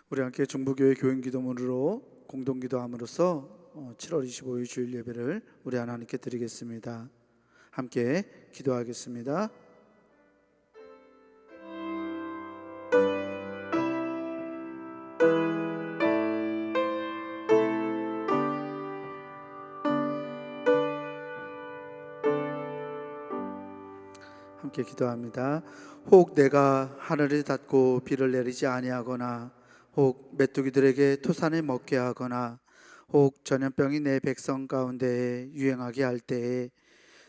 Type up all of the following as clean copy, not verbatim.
우리 함께 중부교회 교인기도문으로 공동기도함으로써 7월 25일 주일 예배를 우리 하나님께 드리겠습니다. 함께 기도하겠습니다. 함께 기도합니다. 혹 내가 하늘을 닫고 비를 내리지 아니하거나, 혹 메뚜기들에게 토산을 먹게 하거나, 혹 전염병이 내 백성 가운데에 유행하게 할 때에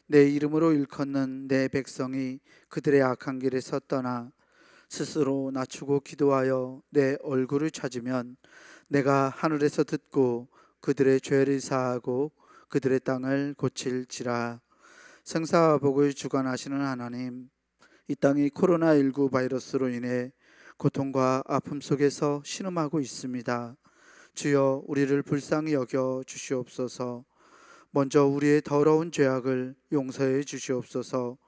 내 이름으로 일컫는 내 백성이 그들의 악한 길에서 떠나 스스로 낮추고 기도하여 내 얼굴을 찾으면 내가 하늘에서 듣고 그들의 죄를 사하고 그들의 땅을 고칠지라. 생사와 복을 주관하시는 하나님, 이 땅이 코로나19 바이러스로 인해 고통과 아픔 속에서 신음하고 있습니다. 주여, 우리를 불쌍히 여겨 주시옵소서. 먼저 우리의 더러운 죄악을 용서해 주시옵소서.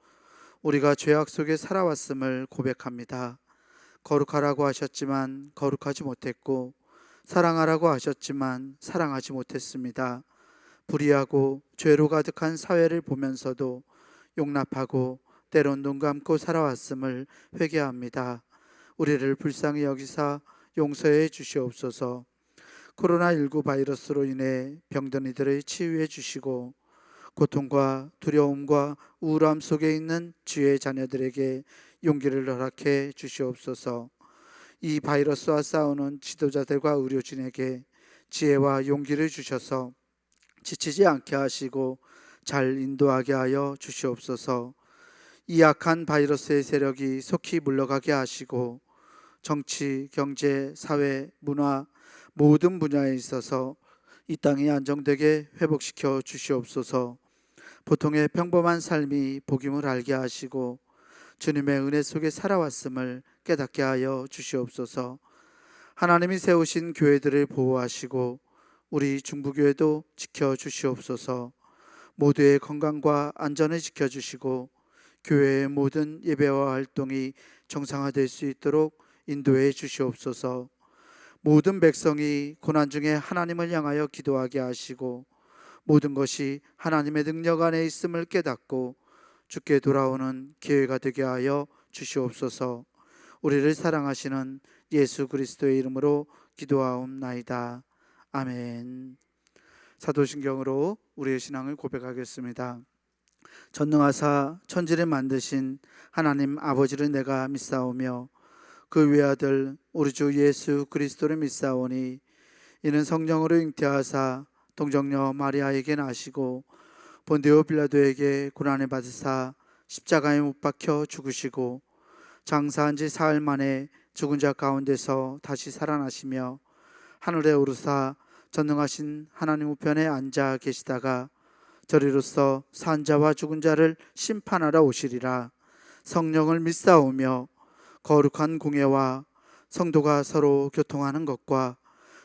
우리가 죄악 속에 살아왔음을 고백합니다. 거룩하라고 하셨지만 거룩하지 못했고, 사랑하라고 하셨지만 사랑하지 못했습니다. 불의하고 죄로 가득한 사회를 보면서도 용납하고 때론 눈 감고 살아왔음을 회개합니다. 우리를 불쌍히 여기사 용서해 주시옵소서. 코로나19 바이러스로 인해 병든 이들을 치유해 주시고, 고통과 두려움과 우울함 속에 있는 주의 자녀들에게 용기를 허락해 주시옵소서. 이 바이러스와 싸우는 지도자들과 의료진에게 지혜와 용기를 주셔서 지치지 않게 하시고 잘 인도하게 하여 주시옵소서. 이 악한 바이러스의 세력이 속히 물러가게 하시고 정치, 경제, 사회, 문화 모든 분야에 있어서 이 땅이 안정되게 회복시켜 주시옵소서. 보통의 평범한 삶이 복임을 알게 하시고 주님의 은혜 속에 살아왔음을 깨닫게 하여 주시옵소서. 하나님이 세우신 교회들을 보호하시고 우리 중부교회도 지켜주시옵소서. 모두의 건강과 안전을 지켜주시고 교회의 모든 예배와 활동이 정상화될 수 있도록 인도해 주시옵소서. 모든 백성이 고난 중에 하나님을 향하여 기도하게 하시고 모든 것이 하나님의 능력 안에 있음을 깨닫고 주께 돌아오는 기회가 되게 하여 주시옵소서. 우리를 사랑하시는 예수 그리스도의 이름으로 기도하옵나이다. 아멘. 사도신경으로 우리의 신앙을 고백하겠습니다. 전능하사 천지를 만드신 하나님 아버지를 내가 믿사오며 그 외아들 우리 주 예수 그리스도를 믿사오니 이는 성령으로 잉태하사 동정녀 마리아에게 나시고 본디오 빌라도에게 고난을 받으사 십자가에 못 박혀 죽으시고 장사한 지 사흘 만에 죽은 자 가운데서 다시 살아나시며 하늘에 오르사 전능하신 하나님 우편에 앉아 계시다가 저리로서 산 자와 죽은 자를 심판하러 오시리라. 성령을 믿사오며 거룩한 공예와 성도가 서로 교통하는 것과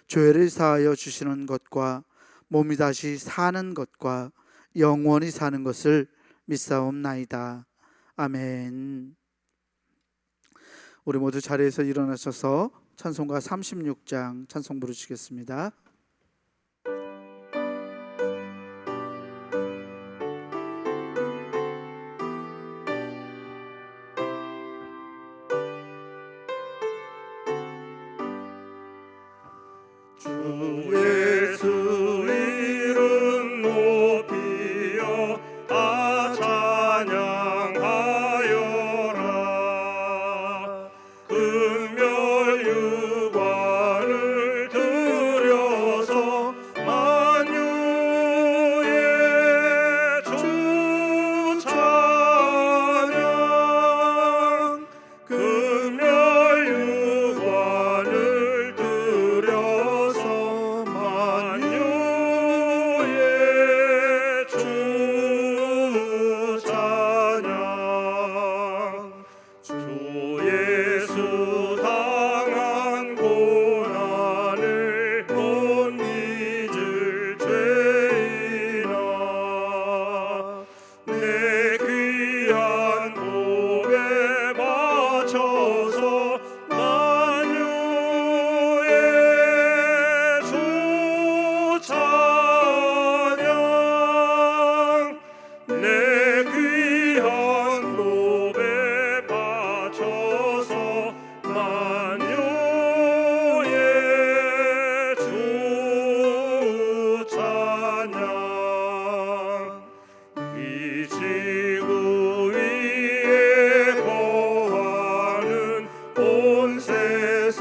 죄를 사하여 주시는 것과 몸이 다시 사는 것과 영원히 사는 것을 믿사옵나이다. 아멘. 우리 모두 자리에서 일어나셔서 찬송가 36장 찬송 부르시겠습니다. 주 예수 이름 높이여 다 찬양하여라. 금열 유관을 들여서 만유의 주 찬양. 금열 유관을 들여서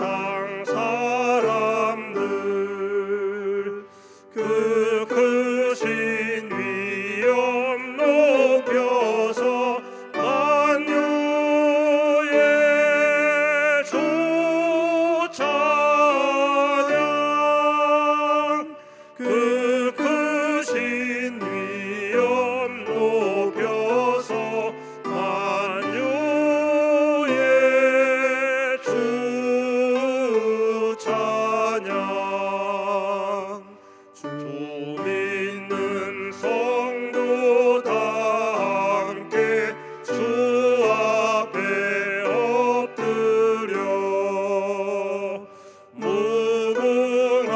세상 사람들 그 크신 위엄 높여서 만유의 주 찬양 그 크신 위엄 높여서 만유의 주 찬양 주 믿는 성도 다 함께 주 앞에 엎드려 무궁한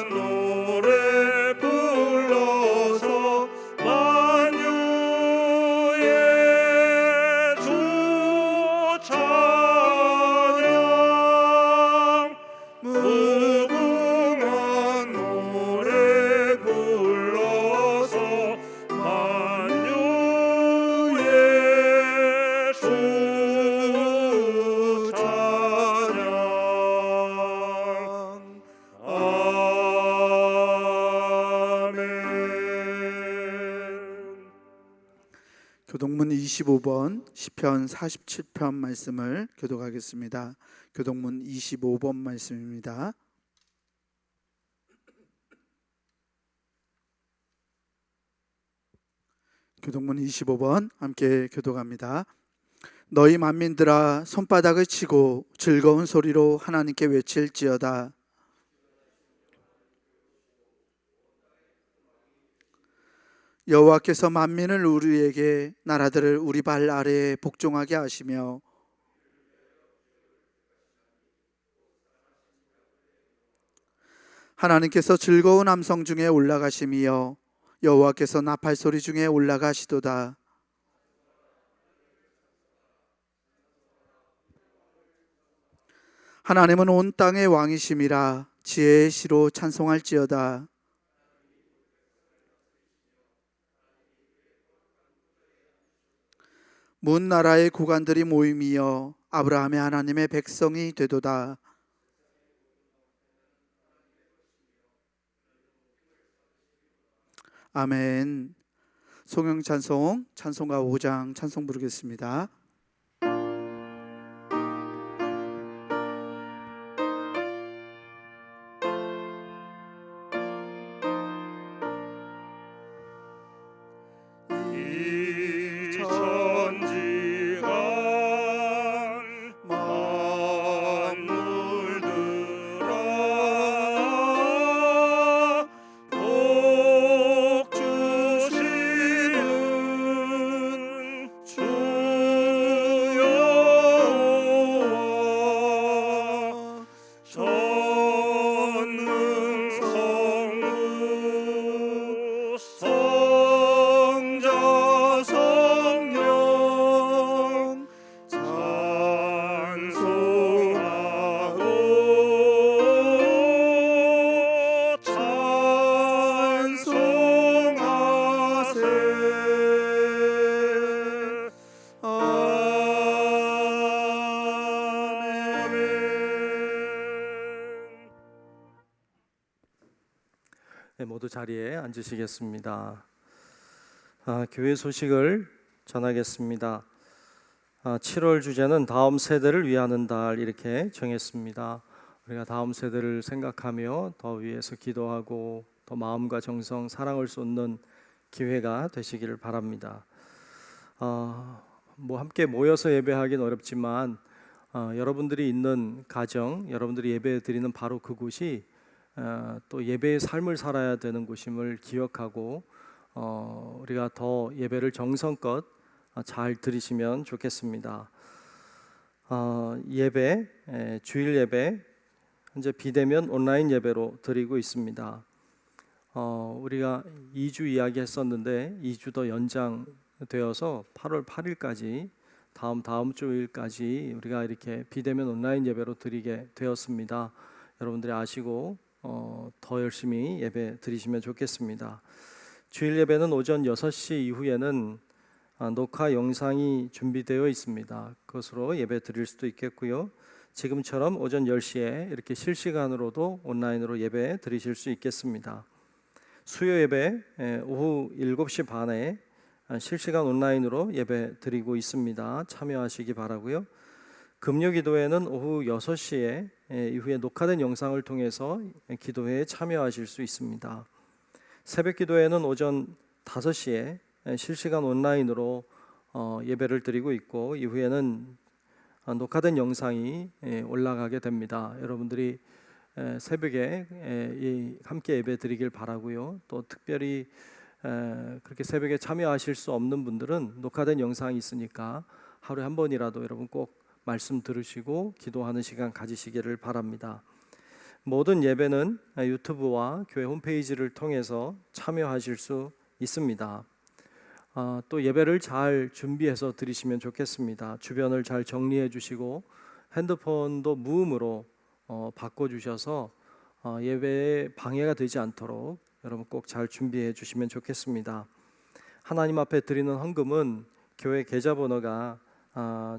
노래 불러서 만유의 주 찬양 무궁한 노래 불러서 만유의 주 찬양 아멘. 교동문 25번 시편 47편 말씀을 교독하겠습니다. 교동문 25번 말씀입니다. 교동문 25번 함께 교독합니다. 너희 만민들아 손바닥을 치고 즐거운 소리로 하나님께 외칠지어다. 여호와께서 만민을 우리에게 나라들을 우리 발 아래에 복종하게 하시며 하나님께서 즐거운 함성 중에 올라가심이여 여호와께서 나팔 소리 중에 올라가시도다. 하나님은 온 땅의 왕이심이라 지혜의 시로 찬송할지어다. 문 나라의 고관들이 모임이여 아브라함의 하나님의 백성이 되도다. 아멘. 송영 찬송 찬송가 5장 찬송 부르겠습니다. 이 천지간 만물들아 복 주시는 주 여호와 전능성부 성자 성령 찬송하고 찬송하세. 아멘. 네, 모두 자리에 앉으시겠습니다. 교회 소식을 전하겠습니다. 7월 주제는 다음 세대를 위하는 달 이렇게 정했습니다. 우리가 다음 세대를 생각하며 더 위해서 기도하고 더 마음과 정성, 사랑을 쏟는 기회가 되시기를 바랍니다. 함께 모여서 예배하기는 어렵지만 여러분들이 있는 가정, 여러분들이 예배 드리는 바로 그곳이 또 예배의 삶을 살아야 되는 곳임을 기억하고 우리가 더 예배를 정성껏 잘 드리시면 좋겠습니다. 주일 예배 현재 비대면 온라인 예배로 드리고 있습니다. 우리가 2주 이야기했었는데 2주 더 연장되어서 8월 8일까지 다음 주일까지 우리가 이렇게 비대면 온라인 예배로 드리게 되었습니다. 여러분들이 아시고 더 열심히 예배 드리시면 좋겠습니다. 주일 예배는 오전 6시 이후에는 녹화 영상이 준비되어 있습니다. 그것으로 예배 드릴 수도 있겠고요. 지금처럼 오전 10시에 이렇게 실시간으로도 온라인으로 예배 드리실 수 있겠습니다. 수요 예배 오후 7시 반에 실시간 온라인으로 예배 드리고 있습니다. 참여하시기 바라고요. 금요 기도회는 오후 6시에 이후에 녹화된 영상을 통해서 기도회에 참여하실 수 있습니다. 새벽 기도회는 오전 5시에 실시간 온라인으로 예배를 드리고 있고 이후에는 녹화된 영상이 올라가게 됩니다. 여러분들이 새벽에 함께 예배 드리길 바라고요. 또 특별히 그렇게 새벽에 참여하실 수 없는 분들은 녹화된 영상이 있으니까 하루에 한 번이라도 여러분 꼭 말씀 들으시고 기도하는 시간 가지시기를 바랍니다. 모든 예배는 유튜브와 교회 홈페이지를 통해서 참여하실 수 있습니다. 또 예배를 잘 준비해서 드리시면 좋겠습니다. 주변을 잘 정리해 주시고 핸드폰도 무음으로 바꿔주셔서 예배에 방해가 되지 않도록 여러분 꼭 잘 준비해 주시면 좋겠습니다. 하나님 앞에 드리는 헌금은 교회 계좌번호가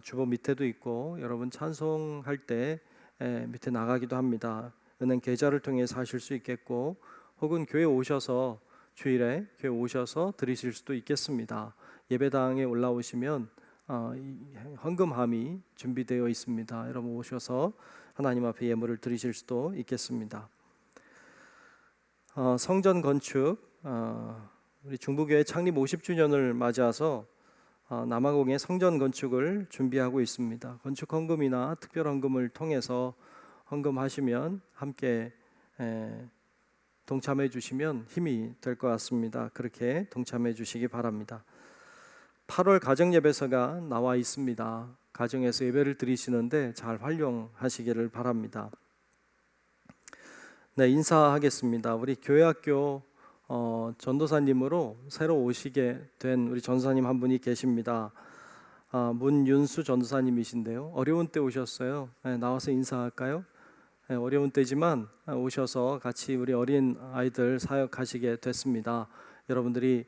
주보 밑에도 있고 여러분 찬송할 때 밑에 나가기도 합니다. 은행 계좌를 통해서 하실 수 있겠고 혹은 교회 오셔서 주일에 교회 오셔서 드리실 수도 있겠습니다. 예배당에 올라오시면 헌금함이 준비되어 있습니다. 여러분 오셔서 하나님 앞에 예물을 드리실 수도 있겠습니다. 성전 건축 우리 중부교회 창립 50주년을 맞아서 남아공의 성전 건축을 준비하고 있습니다. 건축 헌금이나 특별 헌금을 통해서 헌금하시면 함께 동참해 주시면 힘이 될 것 같습니다. 그렇게 동참해 주시기 바랍니다. 8월 가정예배서가 나와 있습니다. 가정에서 예배를 드리시는데 잘 활용하시기를 바랍니다. 네, 인사하겠습니다. 우리 교회학교 전도사님으로 새로 오시게 된 우리 전도사님 한 분이 계십니다. 문윤수 전도사님이신데요. 어려운 때 오셨어요. 나와서 인사할까요? 어려운 때지만 오셔서 같이 우리 어린 아이들 사역하시게 됐습니다. 여러분들이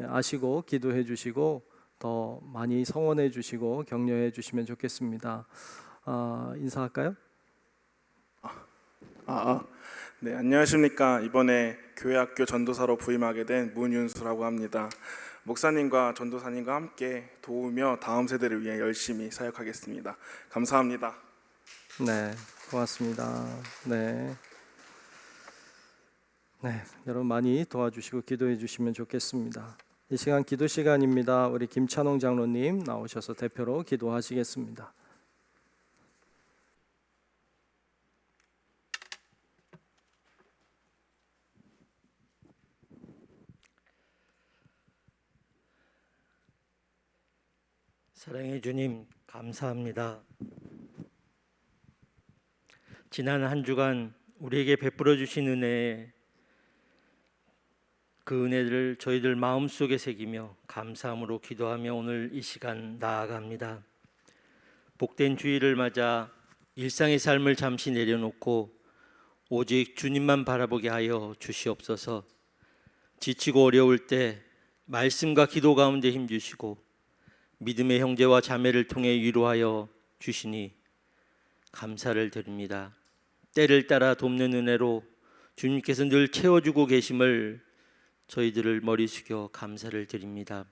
아시고 기도해 주시고 더 많이 성원해 주시고 격려해 주시면 좋겠습니다. 인사할까요? 네, 안녕하십니까. 이번에 교회학교 전도사로 부임하게 된 문윤수라고 합니다. 목사님과 전도사님과 함께 도우며 다음 세대를 위해 열심히 사역하겠습니다. 감사합니다. 네, 고맙습니다. 네, 여러분 많이 도와주시고 기도해 주시면 좋겠습니다. 이 시간 기도 시간입니다. 우리 김찬홍 장로님 나오셔서 대표로 기도하시겠습니다. 사랑의 주님, 감사합니다. 지난 한 주간 우리에게 베풀어 주신 은혜에 그 은혜를 저희들 마음속에 새기며 감사함으로 기도하며 오늘 이 시간 나아갑니다. 복된 주일을 맞아 일상의 삶을 잠시 내려놓고 오직 주님만 바라보게 하여 주시옵소서. 지치고 어려울 때 말씀과 기도 가운데 힘주시고 믿음의 형제와 자매를 통해 위로하여 주시니 감사를 드립니다. 때를 따라 돕는 은혜로 주님께서 늘 채워주고 계심을 저희들을 머리 숙여 감사를 드립니다.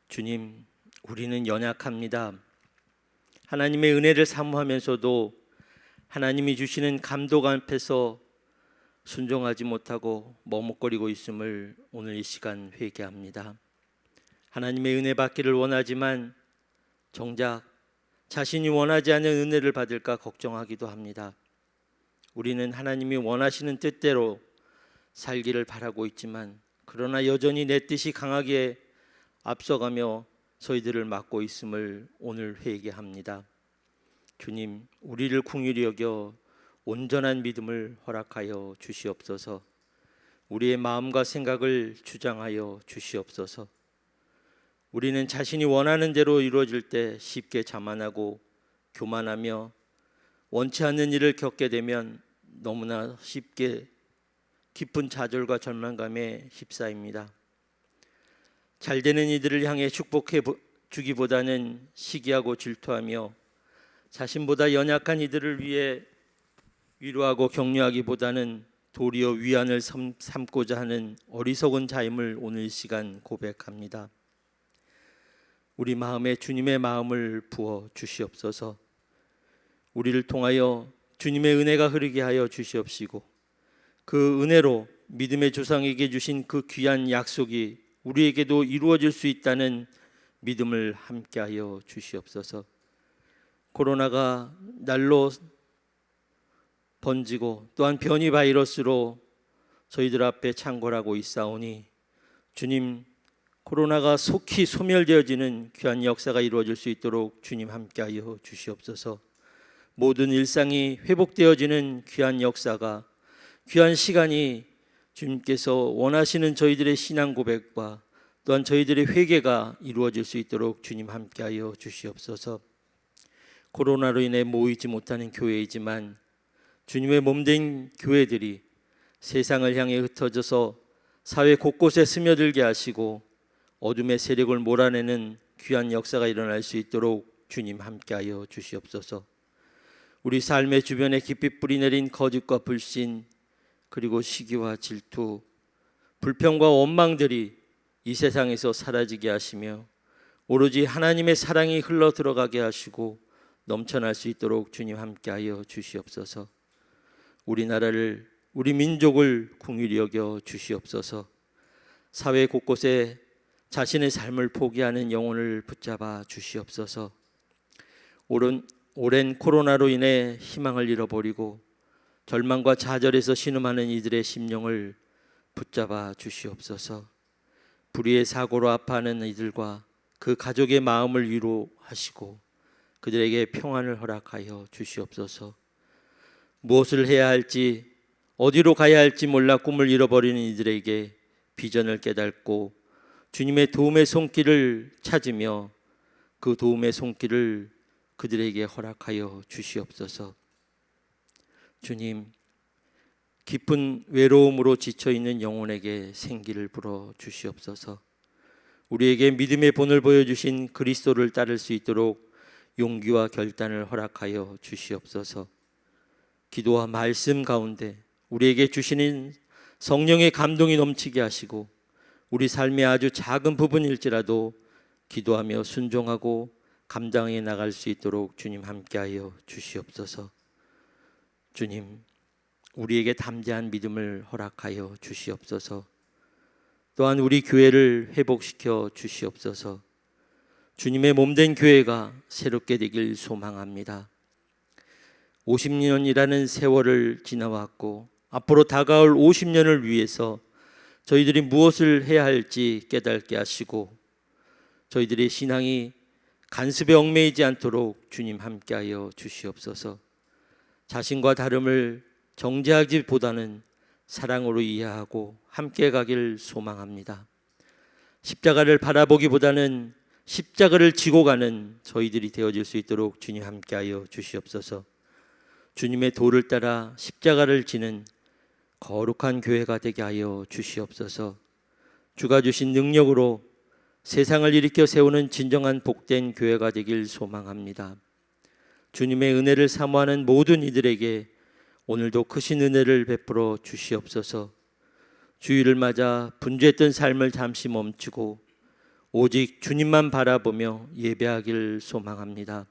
주님, 우리는 연약합니다. 하나님의 은혜를 사모하면서도 하나님이 주시는 감독 앞에서 순종하지 못하고 머뭇거리고 있음을 오늘 이 시간 회개합니다. 하나님의 은혜 받기를 원하지만 정작 자신이 원하지 않는 은혜를 받을까 걱정하기도 합니다. 우리는 하나님이 원하시는 뜻대로 살기를 바라고 있지만 그러나 여전히 내 뜻이 강하게 앞서가며 저희들을 막고 있음을 오늘 회개합니다. 주님, 우리를 긍휼히 여겨 온전한 믿음을 허락하여 주시옵소서. 우리의 마음과 생각을 주장하여 주시옵소서. 우리는 자신이 원하는 대로 이루어질 때 쉽게 자만하고 교만하며 원치 않는 일을 겪게 되면 너무나 쉽게 깊은 좌절과 절망감에 휩싸입니다. 잘 되는 이들을 향해 축복해 주기보다는 시기하고 질투하며 자신보다 연약한 이들을 위해 위로하고 격려하기보다는 도리어 위안을 삼고자 하는 어리석은 자임을 오늘 시간 고백합니다. 우리 마음에 주님의 마음을 부어 주시옵소서. 우리를 통하여 주님의 은혜가 흐르게 하여 주시옵시고, 그 은혜로 믿음의 조상에게 주신 그 귀한 약속이 우리에게도 이루어질 수 있다는 믿음을 함께하여 주시옵소서. 코로나가 날로 번지고 또한 변이 바이러스로 저희들 앞에 창궐하고 있사오니 주님, 코로나가 속히 소멸되어지는 귀한 역사가 이루어질 수 있도록 주님 함께하여 주시옵소서. 모든 일상이 회복되어지는 귀한 역사가, 귀한 시간이 주님께서 원하시는 저희들의 신앙 고백과 또한 저희들의 회개가 이루어질 수 있도록 주님 함께하여 주시옵소서. 코로나로 인해 모이지 못하는 교회이지만 주님의 몸된 교회들이 세상을 향해 흩어져서 사회 곳곳에 스며들게 하시고 어둠의 세력을 몰아내는 귀한 역사가 일어날 수 있도록 주님 함께하여 주시옵소서. 우리 삶의 주변에 깊이 뿌리내린 거짓과 불신, 그리고 시기와 질투, 불평과 원망들이 이 세상에서 사라지게 하시며 오로지 하나님의 사랑이 흘러 들어가게 하시고 넘쳐날 수 있도록 주님 함께하여 주시옵소서. 우리나라를, 우리 민족을 긍휼히 여겨 주시옵소서. 사회 곳곳에 자신의 삶을 포기하는 영혼을 붙잡아 주시옵소서. 오랜 코로나로 인해 희망을 잃어버리고 절망과 좌절에서 신음하는 이들의 심령을 붙잡아 주시옵소서. 불의의 사고로 아파하는 이들과 그 가족의 마음을 위로하시고 그들에게 평안을 허락하여 주시옵소서. 무엇을 해야 할지, 어디로 가야 할지 몰라 꿈을 잃어버리는 이들에게 비전을 깨닫고 주님의 도움의 손길을 찾으며 그 도움의 손길을 그들에게 허락하여 주시옵소서. 주님, 깊은 외로움으로 지쳐있는 영혼에게 생기를 불어 주시옵소서. 우리에게 믿음의 본을 보여주신 그리스도를 따를 수 있도록 용기와 결단을 허락하여 주시옵소서. 기도와 말씀 가운데 우리에게 주시는 성령의 감동이 넘치게 하시고 우리 삶의 아주 작은 부분일지라도 기도하며 순종하고 감당해 나갈 수 있도록 주님 함께하여 주시옵소서. 주님, 우리에게 담대한 믿음을 허락하여 주시옵소서. 또한 우리 교회를 회복시켜 주시옵소서. 주님의 몸된 교회가 새롭게 되길 소망합니다. 50년이라는 세월을 지나왔고 앞으로 다가올 50년을 위해서 저희들이 무엇을 해야 할지 깨닫게 하시고 저희들의 신앙이 간섭에 얽매이지 않도록 주님 함께하여 주시옵소서. 자신과 다름을 정죄하기보다는 사랑으로 이해하고 함께 가길 소망합니다. 십자가를 바라보기보다는 십자가를 지고 가는 저희들이 되어질 수 있도록 주님 함께하여 주시옵소서. 주님의 도를 따라 십자가를 지는 거룩한 교회가 되게 하여 주시옵소서. 주가 주신 능력으로 세상을 일으켜 세우는 진정한 복된 교회가 되길 소망합니다. 주님의 은혜를 사모하는 모든 이들에게 오늘도 크신 은혜를 베풀어 주시옵소서. 주일을 맞아 분주했던 삶을 잠시 멈추고 오직 주님만 바라보며 예배하길 소망합니다.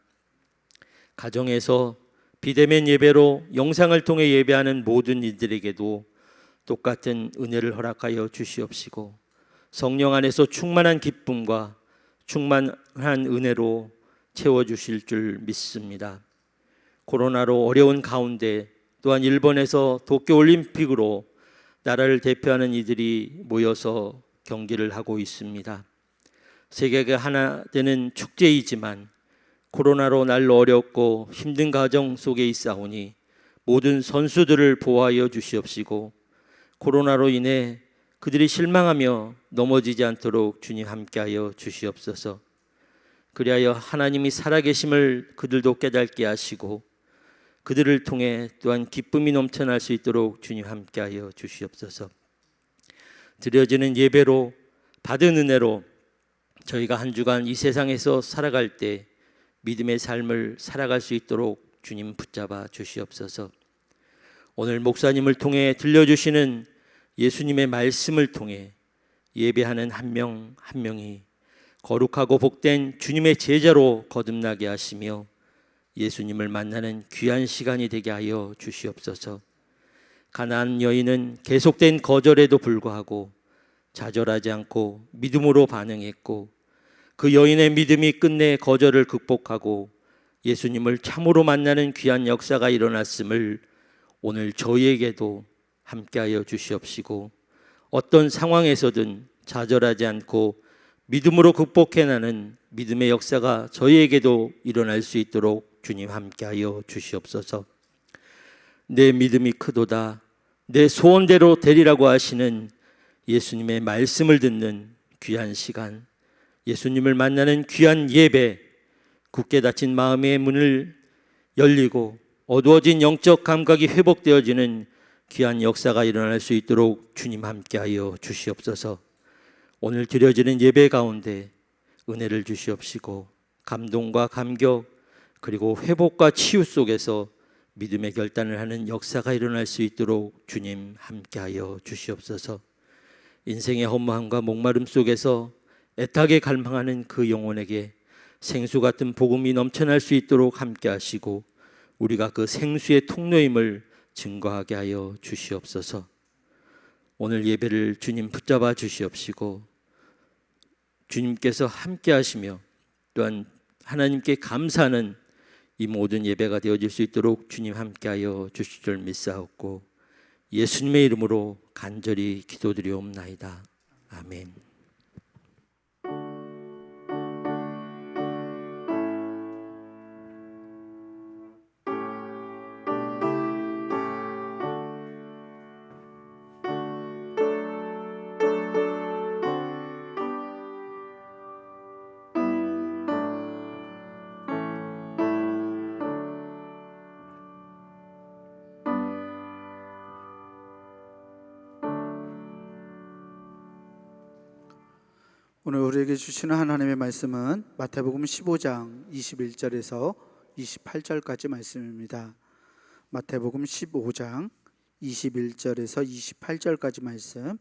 가정에서 비대면 예배로 영상을 통해 예배하는 모든 이들에게도 똑같은 은혜를 허락하여 주시옵시고 성령 안에서 충만한 기쁨과 충만한 은혜로 채워주실 줄 믿습니다. 코로나로 어려운 가운데 또한 일본에서 도쿄올림픽으로 나라를 대표하는 이들이 모여서 경기를 하고 있습니다. 세계가 하나 되는 축제이지만 코로나로 날로 어렵고 힘든 과정 속에 있사오니 모든 선수들을 보호하여 주시옵시고 코로나로 인해 그들이 실망하며 넘어지지 않도록 주님 함께하여 주시옵소서. 그리하여 하나님이 살아계심을 그들도 깨닫게 하시고 그들을 통해 또한 기쁨이 넘쳐날 수 있도록 주님 함께하여 주시옵소서. 드려지는 예배로 받은 은혜로 저희가 한 주간 이 세상에서 살아갈 때 믿음의 삶을 살아갈 수 있도록 주님 붙잡아 주시옵소서. 오늘 목사님을 통해 들려주시는 예수님의 말씀을 통해 예배하는 한 명 한 명이 거룩하고 복된 주님의 제자로 거듭나게 하시며 예수님을 만나는 귀한 시간이 되게 하여 주시옵소서. 가나안 여인은 계속된 거절에도 불구하고 좌절하지 않고 믿음으로 반응했고, 그 여인의 믿음이 끝내 거절을 극복하고 예수님을 참으로 만나는 귀한 역사가 일어났음을 오늘 저희에게도 함께하여 주시옵시고, 어떤 상황에서든 좌절하지 않고 믿음으로 극복해나는 믿음의 역사가 저희에게도 일어날 수 있도록 주님 함께하여 주시옵소서. 내 믿음이 크도다, 내 소원대로 되리라고 하시는 예수님의 말씀을 듣는 귀한 시간, 예수님을 만나는 귀한 예배, 굳게 닫힌 마음의 문을 열리고 어두워진 영적 감각이 회복되어지는 귀한 역사가 일어날 수 있도록 주님 함께하여 주시옵소서. 오늘 드려지는 예배 가운데 은혜를 주시옵시고, 감동과 감격 그리고 회복과 치유 속에서 믿음의 결단을 하는 역사가 일어날 수 있도록 주님 함께하여 주시옵소서. 인생의 허무함과 목마름 속에서 애타게 갈망하는 그 영혼에게 생수 같은 복음이 넘쳐날 수 있도록 함께하시고, 우리가 그 생수의 통로임을 증거하게 하여 주시옵소서. 오늘 예배를 주님 붙잡아 주시옵시고, 주님께서 함께하시며 또한 하나님께 감사하는 이 모든 예배가 되어질 수 있도록 주님 함께하여 주실 줄 믿사옵고, 예수님의 이름으로 간절히 기도드리옵나이다. 아멘. 오늘 우리에게 주시는 하나님의 말씀은 마태복음 15장 21절에서 28절까지 말씀입니다. 마태복음 15장 21절에서 28절까지 말씀,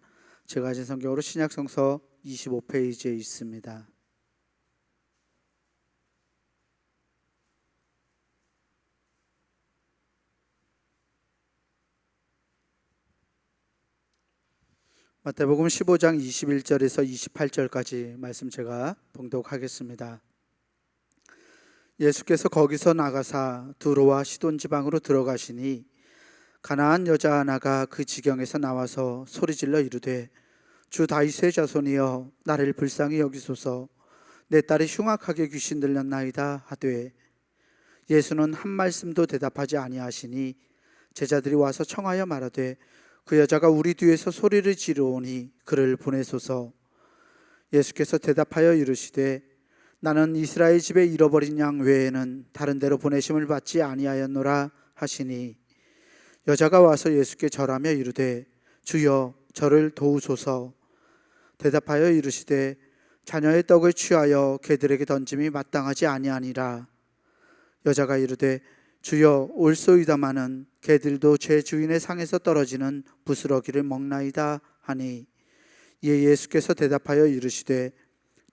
제가 가진 성경으로 신약성서 25페이지에 있습니다. 마태복음 15장 21절에서 28절까지 말씀 제가 봉독하겠습니다. 예수께서 거기서 나가사 두로와 시돈 지방으로 들어가시니 가나안 여자 하나가 그 지경에서 나와서 소리질러 이르되, 주 다윗의 자손이여 나를 불쌍히 여기소서, 내 딸이 흉악하게 귀신 들렸나이다 하되, 예수는 한 말씀도 대답하지 아니하시니 제자들이 와서 청하여 말하되, 그 여자가 우리 뒤에서 소리를 지르오니 그를 보내소서. 예수께서 대답하여 이르시되, 나는 이스라엘 집에 잃어버린 양 외에는 다른 데로 보내심을 받지 아니하였노라 하시니, 여자가 와서 예수께 절하며 이르되, 주여 저를 도우소서. 대답하여 이르시되, 자녀의 떡을 취하여 개들에게 던짐이 마땅하지 아니하니라. 여자가 이르되, 주여 올소이다마는 개들도 제 주인의 상에서 떨어지는 부스러기를 먹나이다 하니, 이에 예수께서 대답하여 이르시되,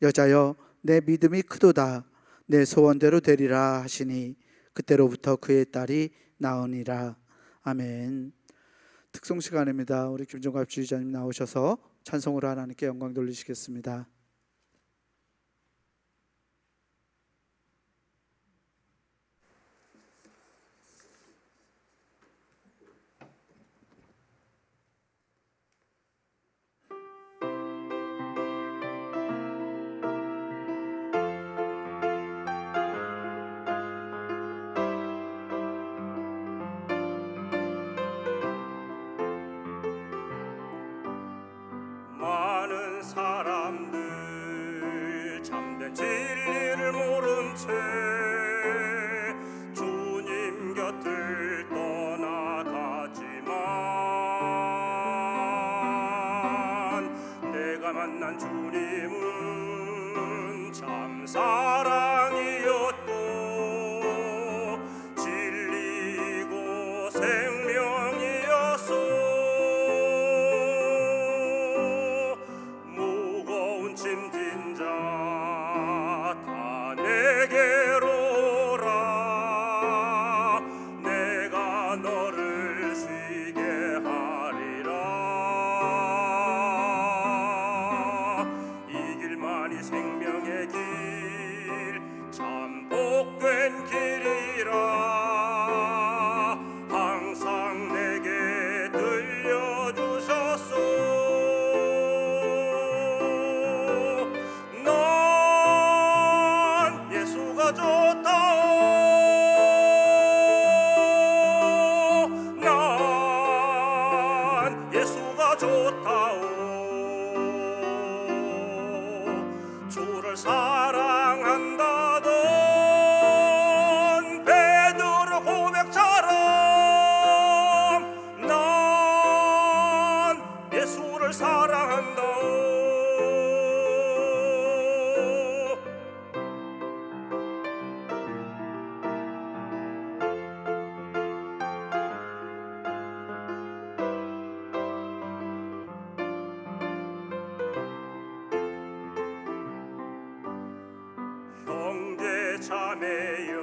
여자여 내 믿음이 크도다, 내 소원대로 되리라 하시니, 그때로부터 그의 딸이 나으니라. 아멘. 특송 시간입니다. 우리 김종갑 주의자님 나오셔서 찬송으로 하나님께 영광 돌리시겠습니다. 많은 사람들 참된 진리를 모른 채 주님 곁을 떠나가지만, 내가 만난 주님은 참 사랑이었고 생명이었소. 무거운 짐진 자 다 내게로 오라. 내가 너를 쉬게 하리라. 이 길만이 생명의 길, 참 복된 길이라. 항상 내게 들려주셨소. 난 예수가 좋다오. 난 예수가 좋다오. 주를 사랑한다던 베드로 고백처럼 난 예수를 사랑한다오. 형제 자매여,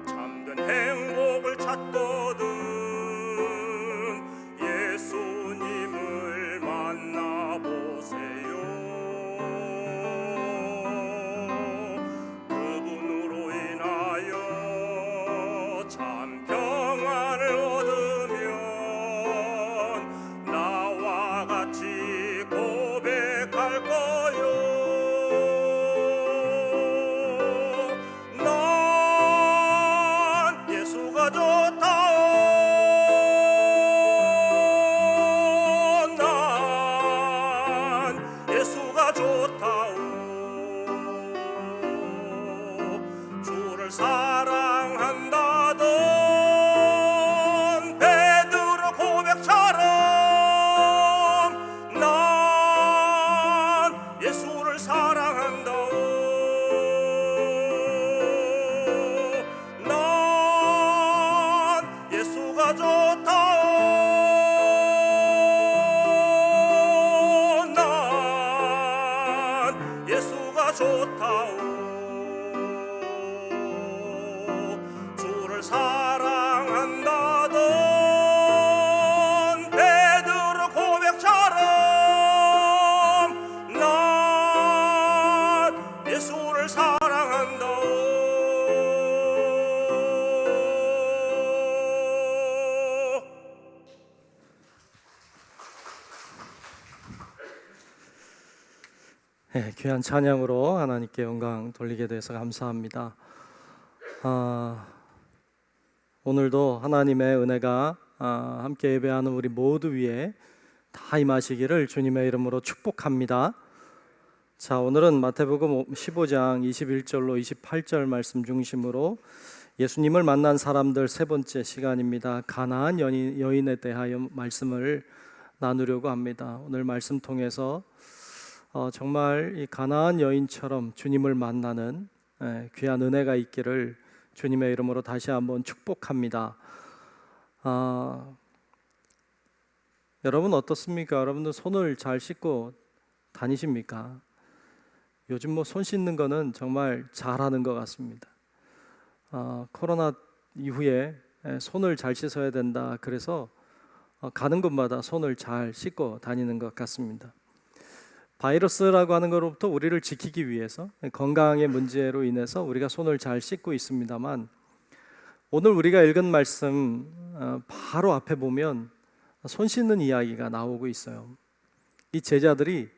참된 행복을 찾거든 예수님을 만나보세요. 그분으로 인하여 참 평안을 얻으면 나와 같이 고백할 거요. 난 예수가 좋다오. 난 예수가 좋다오. 주를 사랑한다던 베드로 고백처럼 난 예수를 사랑한다오. 난 예수가 좋다오. 난 예수가 좋다오. 주를 사랑한다던 베드로 고백처럼 난 예수를 사랑한다오. 네, 귀한 찬양으로 하나님께 영광 돌리게 돼서 감사합니다. 오늘도 하나님의 은혜가 함께 예배하는 우리 모두 위에 다 임하시기를 주님의 이름으로 축복합니다. 자, 오늘은 마태복음 15장 21절로 28절 말씀 중심으로 예수님을 만난 사람들 세 번째 시간입니다. 가나안 여인에 대하여 말씀을 나누려고 합니다. 오늘 말씀 통해서 정말 이 가나안 여인처럼 주님을 만나는 귀한 은혜가 있기를 주님의 이름으로 다시 한번 축복합니다. 여러분 어떻습니까? 여러분들 손을 잘 씻고 다니십니까? 요즘 뭐 손 씻는 거는 정말 잘하는 것 같습니다. 코로나 이후에 손을 잘 씻어야 된다. 그래서 가는 곳마다 손을 잘 씻고 다니는 것 같습니다. 바이러스라고 하는 것로부터 우리를 지키기 위해서 건강의 문제로 인해서 우리가 손을 잘 씻고 있습니다만 오늘 우리가 읽은 말씀 바로 앞에 보면 손 씻는 이야기가 나오고 있어요. 이 제자들이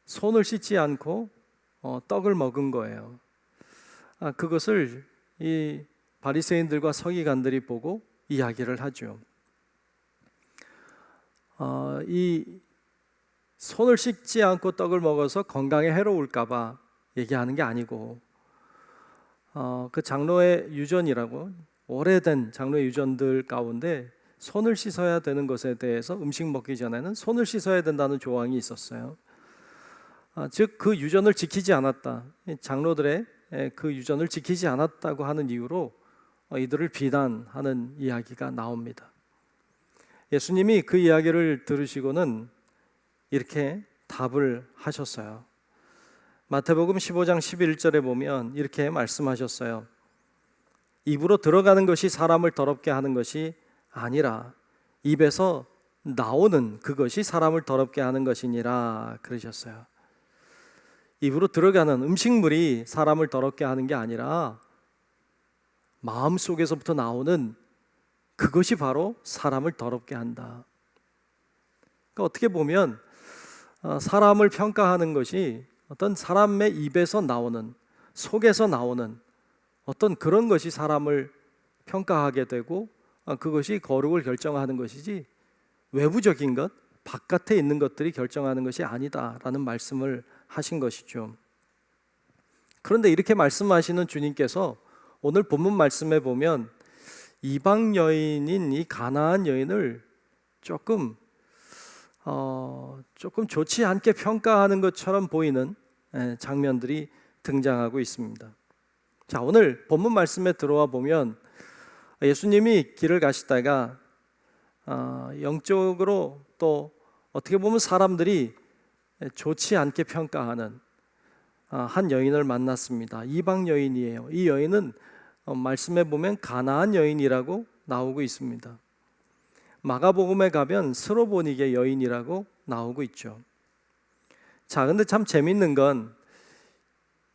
손을 씻지 않고 떡을 먹은 거예요. 그것을 이 바리새인들과 서기관들이 보고 이야기를 하죠. 이 손을 씻지 않고 떡을 먹어서 건강에 해로울까 봐 얘기하는 게 아니고 그 장로의 유전이라고 오래된 장로의 유전들 가운데 손을 씻어야 되는 것에 대해서 음식 먹기 전에는 손을 씻어야 된다는 조항이 있었어요. 즉 그 유전을 지키지 않았다, 장로들의 그 유전을 지키지 않았다고 하는 이유로 이들을 비난하는 이야기가 나옵니다. 예수님이 그 이야기를 들으시고는 이렇게 답을 하셨어요. 마태복음 15장 11절에 보면 이렇게 말씀하셨어요. 입으로 들어가는 것이 사람을 더럽게 하는 것이 아니라 입에서 나오는 그것이 사람을 더럽게 하는 것이니라 그러셨어요. 입으로 들어가는 음식물이 사람을 더럽게 하는 게 아니라 마음속에서부터 나오는 그것이 바로 사람을 더럽게 한다. 그러니까 어떻게 보면 사람을 평가하는 것이 어떤 사람의 입에서 나오는, 속에서 나오는 어떤 그런 것이 사람을 평가하게 되고 그것이 거룩을 결정하는 것이지 외부적인 것, 바깥에 있는 것들이 결정하는 것이 아니다라는 말씀을 하신 것이죠. 그런데 이렇게 말씀하시는 주님께서 오늘 본문 말씀에 보면 이방 여인인 이 가나안 여인을 조금 좋지 않게 평가하는 것처럼 보이는 장면들이 등장하고 있습니다. 자, 오늘 본문 말씀에 들어와 보면 예수님이 길을 가시다가 영적으로 또 어떻게 보면 사람들이 좋지 않게 평가하는 한 여인을 만났습니다. 이방 여인이에요. 이 여인은 말씀에 보면 가나안 여인이라고 나오고 있습니다. 마가복음에 가면 스로보니게 여인이라고 나오고 있죠. 자, 근데 참 재밌는 건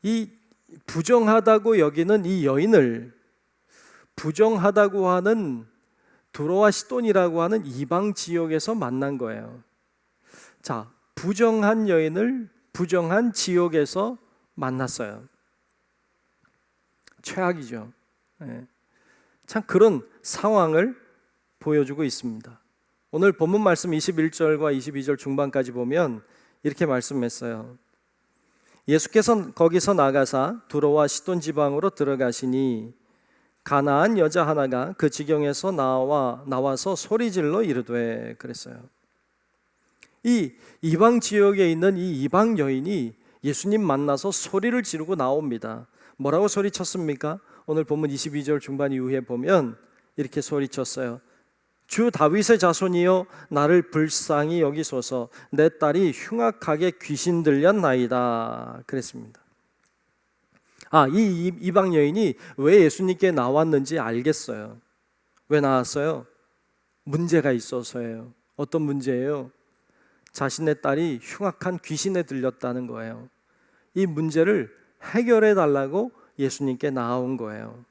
이 부정하다고 여기는 이 여인을 부정하다고 하는 두로와 시돈이라고 하는 이방 지역에서 만난 거예요. 자, 부정한 여인을 부정한 지역에서 만났어요. 최악이죠. 참 그런 상황을 보여주고 있습니다. 오늘 본문 말씀 21절과 22절 중반까지 보면 이렇게 말씀했어요. 예수께서 거기서 나가사 두로와 시돈 지방으로 들어가시니 가나안 여자 하나가 그 지경에서 나와서 소리질러 이르되 그랬어요. 이 이방 지역에 있는 이 이방 여인이 예수님 만나서 소리를 지르고 나옵니다. 뭐라고 소리쳤습니까? 오늘 본문 22절 중반 이후에 보면 이렇게 소리쳤어요. 주 다윗의 자손이여 나를 불쌍히 여기소서 내 딸이 흉악하게 귀신 들렸나이다 그랬습니다. 이 이방 여인이 왜 예수님께 나왔는지 알겠어요. 왜 나왔어요? 문제가 있어서예요. 어떤 문제예요? 자신의 딸이 흉악한 귀신에 들렸다는 거예요. 이 문제를 해결해 달라고 예수님께 나온 거예요.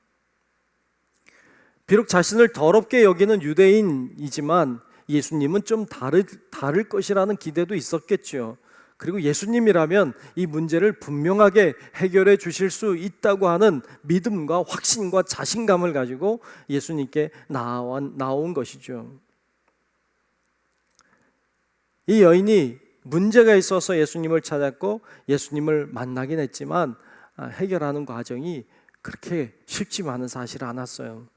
비록 자신을 더럽게 여기는 유대인이지만 예수님은 좀 다를 것이라는 기대도 있었겠죠. 그리고 예수님이라면 이 문제를 분명하게 해결해 주실 수 있다고 하는 믿음과 확신과 자신감을 가지고 예수님께 나온 것이죠. 이 여인이 문제가 있어서 예수님을 찾았고 예수님을 만나긴 했지만 해결하는 과정이 그렇게 쉽지만은 사실 않았어요.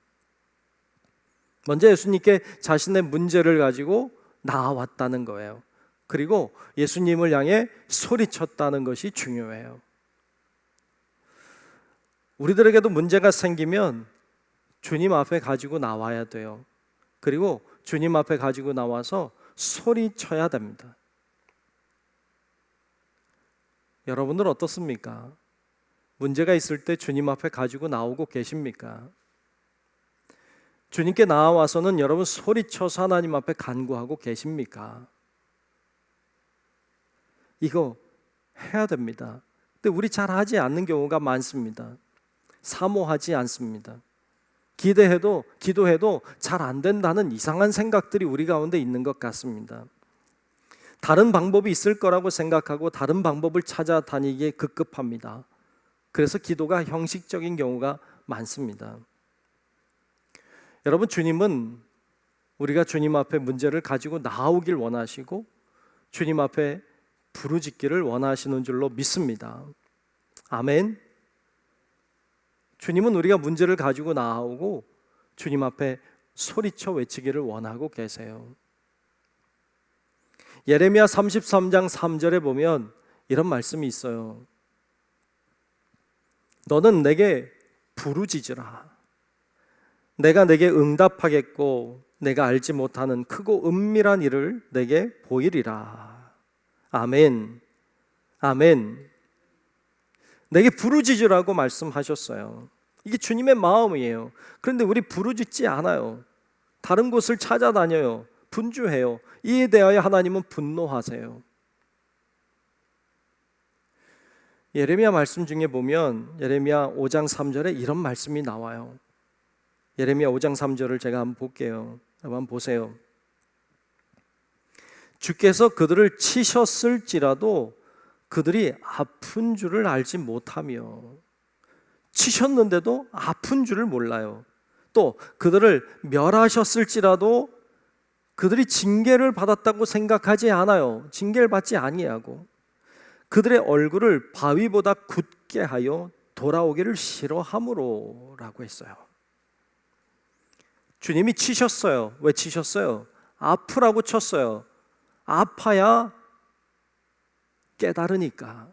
먼저 예수님께 자신의 문제를 가지고 나왔다는 거예요. 그리고 예수님을 향해 소리쳤다는 것이 중요해요. 우리들에게도 문제가 생기면 주님 앞에 가지고 나와야 돼요. 그리고 주님 앞에 가지고 나와서 소리쳐야 됩니다. 여러분들 어떻습니까? 문제가 있을 때 주님 앞에 가지고 나오고 계십니까? 주님께 나와서는 여러분 소리쳐서 하나님 앞에 간구하고 계십니까? 이거 해야 됩니다. 근데 우리 잘 하지 않는 경우가 많습니다. 사모하지 않습니다. 기도해도 잘 안 된다는 이상한 생각들이 우리 가운데 있는 것 같습니다. 다른 방법이 있을 거라고 생각하고 다른 방법을 찾아다니기에 급급합니다. 그래서 기도가 형식적인 경우가 많습니다. 여러분, 주님은 우리가 주님 앞에 문제를 가지고 나오길 원하시고 주님 앞에 부르짖기를 원하시는 줄로 믿습니다. 아멘. 주님은 우리가 문제를 가지고 나오고 주님 앞에 소리쳐 외치기를 원하고 계세요. 예레미야 33장 3절에 보면 이런 말씀이 있어요. 너는 내게 부르짖으라. 내가 내게 응답하겠고 내가 알지 못하는 크고 은밀한 일을 내게 보이리라. 아멘. 아멘. 내게 부르짖으라고 말씀하셨어요. 이게 주님의 마음이에요. 그런데 우리 부르짖지 않아요. 다른 곳을 찾아다녀요. 분주해요. 이에 대하여 하나님은 분노하세요. 예레미야 말씀 중에 보면 예레미야 5장 3절에 이런 말씀이 나와요. 예레미야 5장 3절을 제가 한번 볼게요. 한번 보세요. 주께서 그들을 치셨을지라도 그들이 아픈 줄을 알지 못하며, 치셨는데도 아픈 줄을 몰라요. 또 그들을 멸하셨을지라도 그들이 징계를 받았다고 생각하지 않아요. 징계를 받지 아니하고 그들의 얼굴을 바위보다 굳게 하여 돌아오기를 싫어함으로 라고 했어요. 주님이 치셨어요. 왜 치셨어요? 아프라고 쳤어요. 아파야 깨달으니까,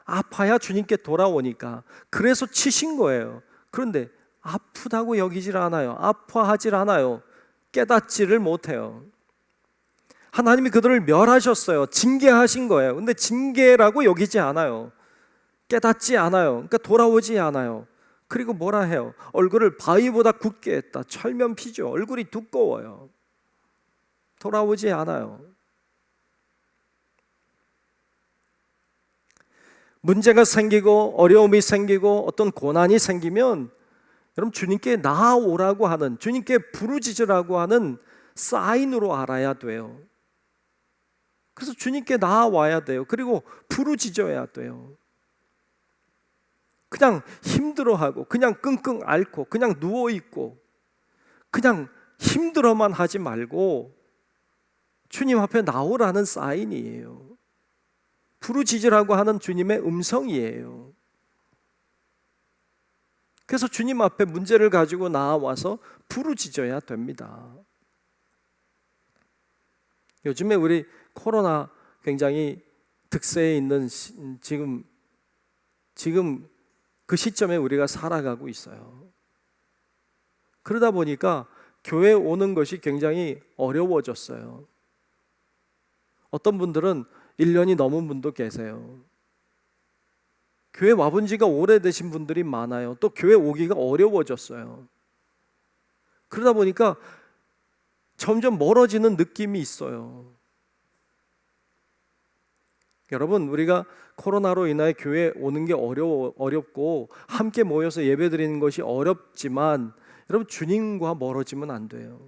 아파야 주님께 돌아오니까. 그래서 치신 거예요. 그런데 아프다고 여기질 않아요. 아파하질 않아요. 깨닫지를 못해요. 하나님이 그들을 멸하셨어요. 징계하신 거예요. 근데 징계라고 여기지 않아요. 깨닫지 않아요. 그러니까 돌아오지 않아요. 그리고 뭐라 해요? 얼굴을 바위보다 굳게 했다. 철면피죠. 얼굴이 두꺼워요. 돌아오지 않아요. 문제가 생기고 어려움이 생기고 어떤 고난이 생기면 여러분 주님께 나아오라고 하는, 주님께 부르짖으라고 하는 사인으로 알아야 돼요. 그래서 주님께 나아와야 돼요. 그리고 부르짖어야 돼요. 그냥 힘들어하고 그냥 끙끙 앓고 그냥 누워있고 그냥 힘들어만 하지 말고 주님 앞에 나오라는 사인이에요. 부르짖으라고 하는 주님의 음성이에요. 그래서 주님 앞에 문제를 가지고 나와서 부르짖어야 됩니다. 요즘에 우리 코로나 굉장히 득세에 있는 지금 그 시점에 우리가 살아가고 있어요. 그러다 보니까 교회에 오는 것이 굉장히 어려워졌어요. 어떤 분들은 1년이 넘은 분도 계세요. 교회 와본 지가 오래되신 분들이 많아요. 또 교회 오기가 어려워졌어요. 그러다 보니까 점점 멀어지는 느낌이 있어요. 여러분, 우리가 코로나로 인하여 교회에 오는 게 어렵고 함께 모여서 예배드리는 것이 어렵지만 여러분 주님과 멀어지면 안 돼요.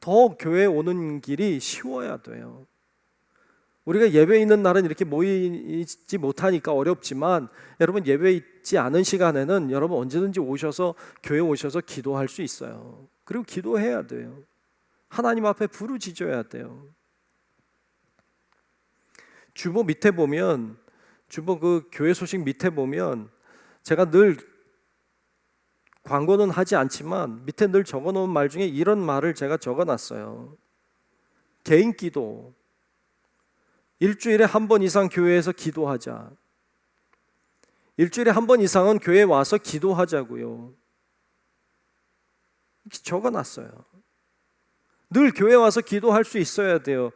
더 교회에 오는 길이 쉬워야 돼요. 우리가 예배 있는 날은 이렇게 모이지 못하니까 어렵지만 여러분 예배 있지 않은 시간에는 여러분 언제든지 오셔서 교회 오셔서 기도할 수 있어요. 그리고 기도해야 돼요. 하나님 앞에 부르짖어야 돼요. 주보 밑에 보면, 주보 그 교회 소식 밑에 보면 제가 늘 광고는 하지 않지만 밑에 늘 적어놓은 말 중에 이런 말을 제가 적어놨어요. 개인 기도, 일주일에 한 번 이상 교회에서 기도하자. 일주일에 한 번 이상은 교회에 와서 기도하자고요. 이렇게 적어놨어요. 늘 교회 와서 기도할 수 있어야 돼요.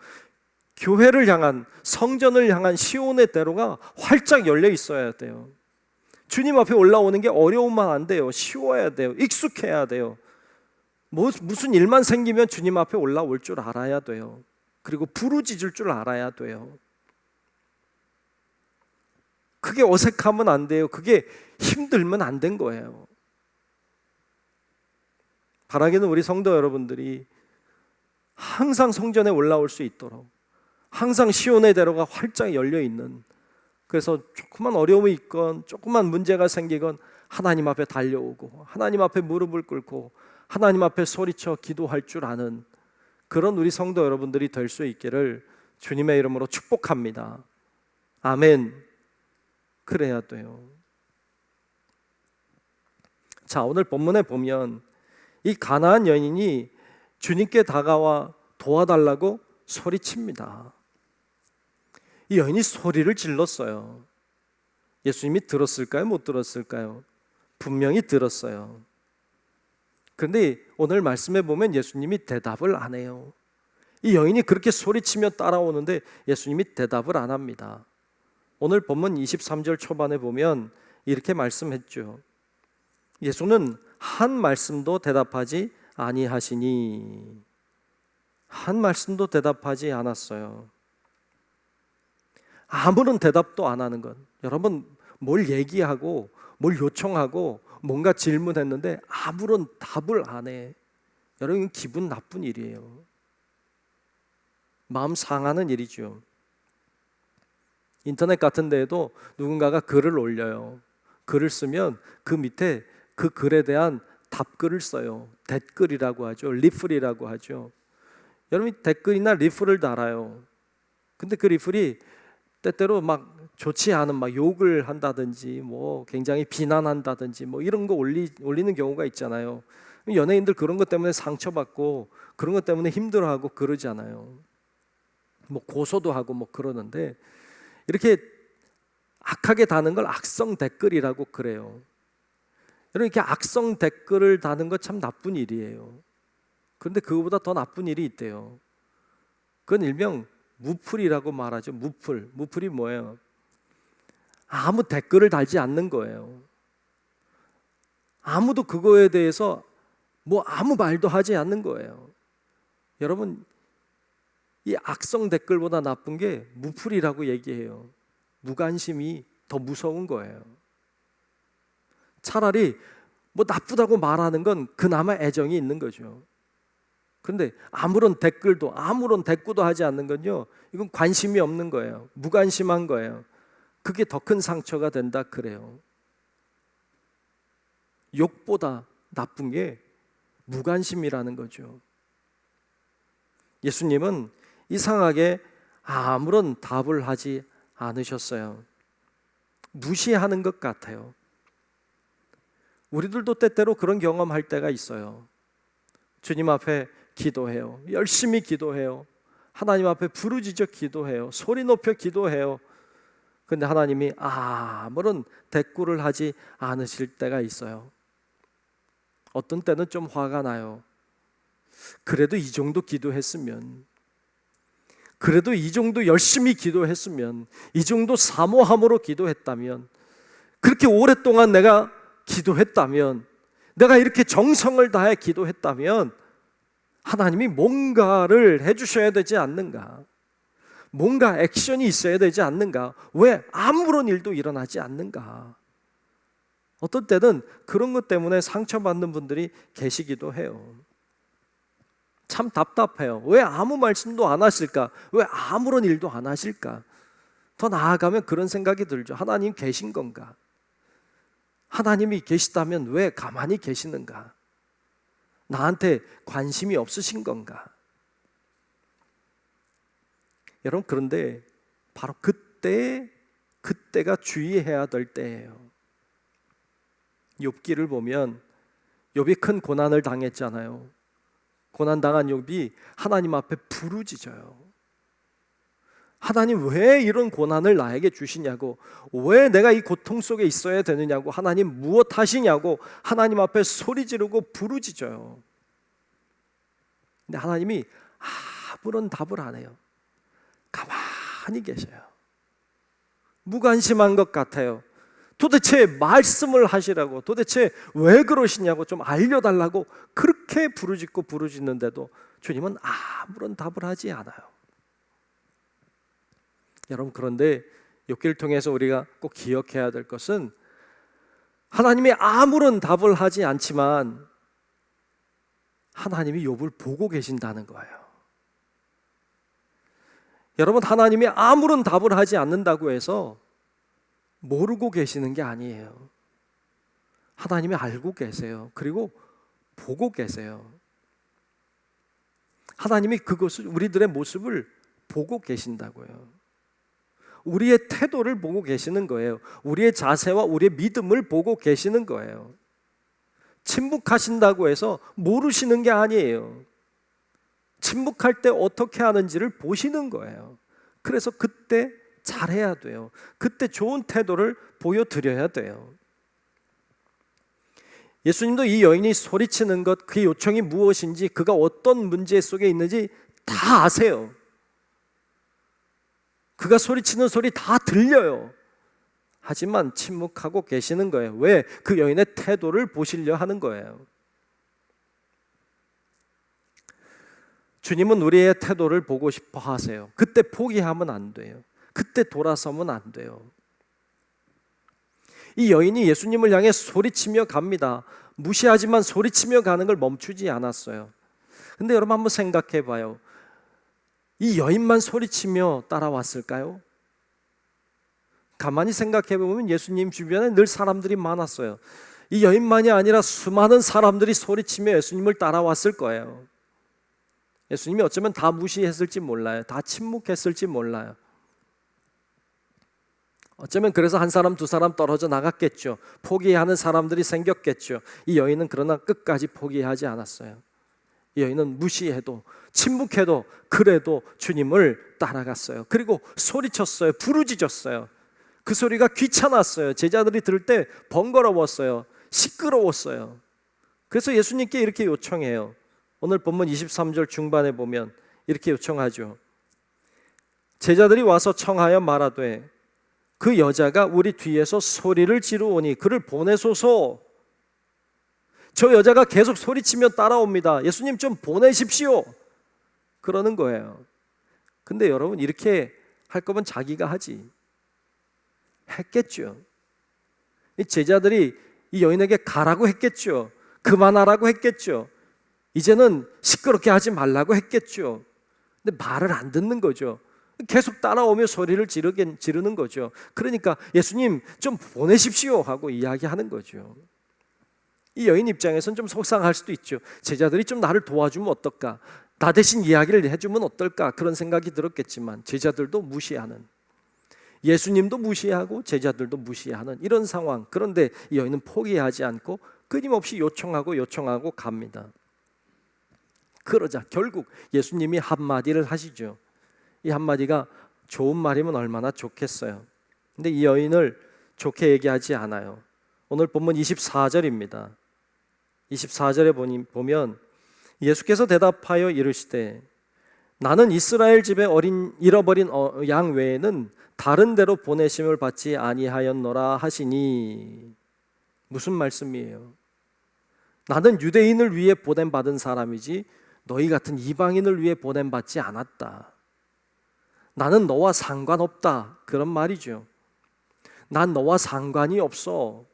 교회를 향한, 성전을 향한 시온의 대로가 활짝 열려 있어야 돼요. 주님 앞에 올라오는 게 어려우면 안 돼요. 쉬워야 돼요. 익숙해야 돼요. 무슨 일만 생기면 주님 앞에 올라올 줄 알아야 돼요. 그리고 부르짖을 줄 알아야 돼요. 그게 어색하면 안 돼요. 그게 힘들면 안 된 거예요. 바라기는 우리 성도 여러분들이 항상 성전에 올라올 수 있도록, 항상 시온의 대로가 활짝 열려 있는, 그래서 조그만 어려움이 있건 조그만 문제가 생기건 하나님 앞에 달려오고 하나님 앞에 무릎을 꿇고 하나님 앞에 소리쳐 기도할 줄 아는 그런 우리 성도 여러분들이 될 수 있기를 주님의 이름으로 축복합니다. 아멘. 그래야 돼요. 자, 오늘 본문에 보면 이 가나안 여인이 주님께 다가와 도와달라고 소리칩니다. 이 여인이 소리를 질렀어요. 예수님이 들었을까요? 못 들었을까요? 분명히 들었어요. 그런데 오늘 말씀에 보면 예수님이 대답을 안 해요. 이 여인이 그렇게 소리치며 따라오는데 예수님이 대답을 안 합니다. 오늘 본문 23절 초반에 보면 이렇게 말씀했죠. 예수는 한 말씀도 대답하지 아니하시니, 한 말씀도 대답하지 않았어요. 아무런 대답도 안 하는 것. 여러분, 뭘 얘기하고 뭘 요청하고 뭔가 질문했는데 아무런 답을 안 해. 여러분, 기분 나쁜 일이에요. 마음 상하는 일이죠. 인터넷 같은 데에도 누군가가 글을 올려요. 글을 쓰면 그 밑에 그 글에 대한 답글을 써요. 댓글이라고 하죠. 리플이라고 하죠. 여러분이 댓글이나 리플을 달아요. 근데 그 리플이 때때로 막 좋지 않은 막 욕을 한다든지 뭐 굉장히 비난한다든지 뭐 이런 거 올리는 경우가 있잖아요. 연예인들 그런 것 때문에 상처받고 그런 것 때문에 힘들어하고 그러잖아요. 뭐 고소도 하고 뭐 그러는데 이렇게 악하게 다는 걸 악성 댓글이라고 그래요. 여러분, 이렇게 악성 댓글을 다는 거 참 나쁜 일이에요. 그런데 그거보다 더 나쁜 일이 있대요. 그건 일명 무플이라고 말하죠. 무플. 무플이 뭐예요? 아무 댓글을 달지 않는 거예요. 아무도 그거에 대해서 뭐 아무 말도 하지 않는 거예요. 여러분, 이 악성 댓글보다 나쁜 게 무플이라고 얘기해요. 무관심이 더 무서운 거예요. 차라리 뭐 나쁘다고 말하는 건 그나마 애정이 있는 거죠. 그런데 아무런 댓글도 아무런 대꾸도 하지 않는 건요, 이건 관심이 없는 거예요. 무관심한 거예요. 그게 더 큰 상처가 된다 그래요. 욕보다 나쁜 게 무관심이라는 거죠. 예수님은 이상하게 아무런 답을 하지 않으셨어요. 무시하는 것 같아요. 우리들도 때때로 그런 경험할 때가 있어요. 주님 앞에 기도해요. 열심히 기도해요. 하나님 앞에 부르짖어 기도해요. 소리 높여 기도해요. 근데 하나님이 아무런 대꾸를 하지 않으실 때가 있어요. 어떤 때는 좀 화가 나요. 그래도 이 정도 기도했으면, 그래도 이 정도 열심히 기도했으면, 이 정도 사모함으로 기도했다면, 그렇게 오랫동안 내가 기도했다면, 내가 이렇게 정성을 다해 기도했다면 하나님이 뭔가를 해주셔야 되지 않는가? 뭔가 액션이 있어야 되지 않는가? 왜 아무런 일도 일어나지 않는가? 어떤 때는 그런 것 때문에 상처받는 분들이 계시기도 해요. 참 답답해요. 왜 아무 말씀도 안 하실까? 왜 아무런 일도 안 하실까? 더 나아가면 그런 생각이 들죠. 하나님 계신 건가? 하나님이 계시다면 왜 가만히 계시는가? 나한테 관심이 없으신 건가? 여러분, 그런데 바로 그때가 주의해야 될 때예요. 욥기를 보면 욥이 큰 고난을 당했잖아요. 고난당한 욥이 하나님 앞에 부르짖어요. 하나님, 왜 이런 고난을 나에게 주시냐고, 왜 내가 이 고통 속에 있어야 되느냐고, 하나님 무엇 하시냐고 하나님 앞에 소리 지르고 부르짖어요. 근데 하나님이 아무런 답을 안 해요. 가만히 계셔요. 무관심한 것 같아요. 도대체 말씀을 하시라고, 도대체 왜 그러시냐고 좀 알려달라고 그렇게 부르짖고 부르짖는데도 주님은 아무런 답을 하지 않아요. 여러분, 그런데 욥기를 통해서 우리가 꼭 기억해야 될 것은 하나님이 아무런 답을 하지 않지만 하나님이 욥을 보고 계신다는 거예요. 여러분, 하나님이 아무런 답을 하지 않는다고 해서 모르고 계시는 게 아니에요. 하나님이 알고 계세요. 그리고 보고 계세요. 하나님이 그것을, 우리들의 모습을 보고 계신다고요. 우리의 태도를 보고 계시는 거예요. 우리의 자세와 우리의 믿음을 보고 계시는 거예요. 침묵하신다고 해서 모르시는 게 아니에요. 침묵할 때 어떻게 하는지를 보시는 거예요. 그래서 그때 잘해야 돼요. 그때 좋은 태도를 보여드려야 돼요. 예수님도 이 여인이 소리치는 것, 그의 요청이 무엇인지, 그가 어떤 문제 속에 있는지 다 아세요. 그가 소리치는 소리 다 들려요. 하지만 침묵하고 계시는 거예요. 왜? 그 여인의 태도를 보시려 하는 거예요. 주님은 우리의 태도를 보고 싶어 하세요. 그때 포기하면 안 돼요. 그때 돌아서면 안 돼요. 이 여인이 예수님을 향해 소리치며 갑니다. 무시하지만 소리치며 가는 걸 멈추지 않았어요. 근데 여러분 한번 생각해 봐요. 이 여인만 소리치며 따라왔을까요? 가만히 생각해 보면 예수님 주변에 늘 사람들이 많았어요. 이 여인만이 아니라 수많은 사람들이 소리치며 예수님을 따라왔을 거예요. 예수님이 어쩌면 다 무시했을지 몰라요. 다 침묵했을지 몰라요. 어쩌면 그래서 한 사람 두 사람 떨어져 나갔겠죠. 포기하는 사람들이 생겼겠죠. 이 여인은 그러나 끝까지 포기하지 않았어요. 이 여인은 무시해도 침묵해도 그래도 주님을 따라갔어요. 그리고 소리쳤어요. 부르짖었어요. 그 소리가 귀찮았어요. 제자들이 들을 때 번거로웠어요. 시끄러웠어요. 그래서 예수님께 이렇게 요청해요. 오늘 본문 23절 중반에 보면 이렇게 요청하죠. 제자들이 와서 청하여 말하되 그 여자가 우리 뒤에서 소리를 지르오니 그를 보내소서. 저 여자가 계속 소리치며 따라옵니다. 예수님 좀 보내십시오. 그러는 거예요. 근데 여러분 이렇게 할 거면 자기가 하지. 했겠죠. 이 제자들이 이 여인에게 가라고 했겠죠. 그만하라고 했겠죠. 이제는 시끄럽게 하지 말라고 했겠죠. 근데 말을 안 듣는 거죠. 계속 따라오며 소리를 지르는 거죠. 그러니까 예수님 좀 보내십시오 하고 이야기하는 거죠. 이 여인 입장에서는 좀 속상할 수도 있죠. 제자들이 좀 나를 도와주면 어떨까? 나 대신 이야기를 해주면 어떨까? 그런 생각이 들었겠지만 제자들도 무시하는, 예수님도 무시하고 제자들도 무시하는 이런 상황. 그런데 이 여인은 포기하지 않고 끊임없이 요청하고 갑니다. 그러자 결국 예수님이 한마디를 하시죠. 이 한마디가 좋은 말이면 얼마나 좋겠어요. 근데 이 여인을 좋게 얘기하지 않아요. 오늘 본문 24절입니다. 24절에 보면 예수께서 대답하여 이르시되 나는 이스라엘 집에 잃어버린 양 외에는 다른 데로 보내심을 받지 아니하였노라 하시니. 무슨 말씀이에요? 나는 유대인을 위해 보냄받은 사람이지 너희 같은 이방인을 위해 보냄받지 않았다. 나는 너와 상관없다. 그런 말이죠. 난 너와 상관이 없어.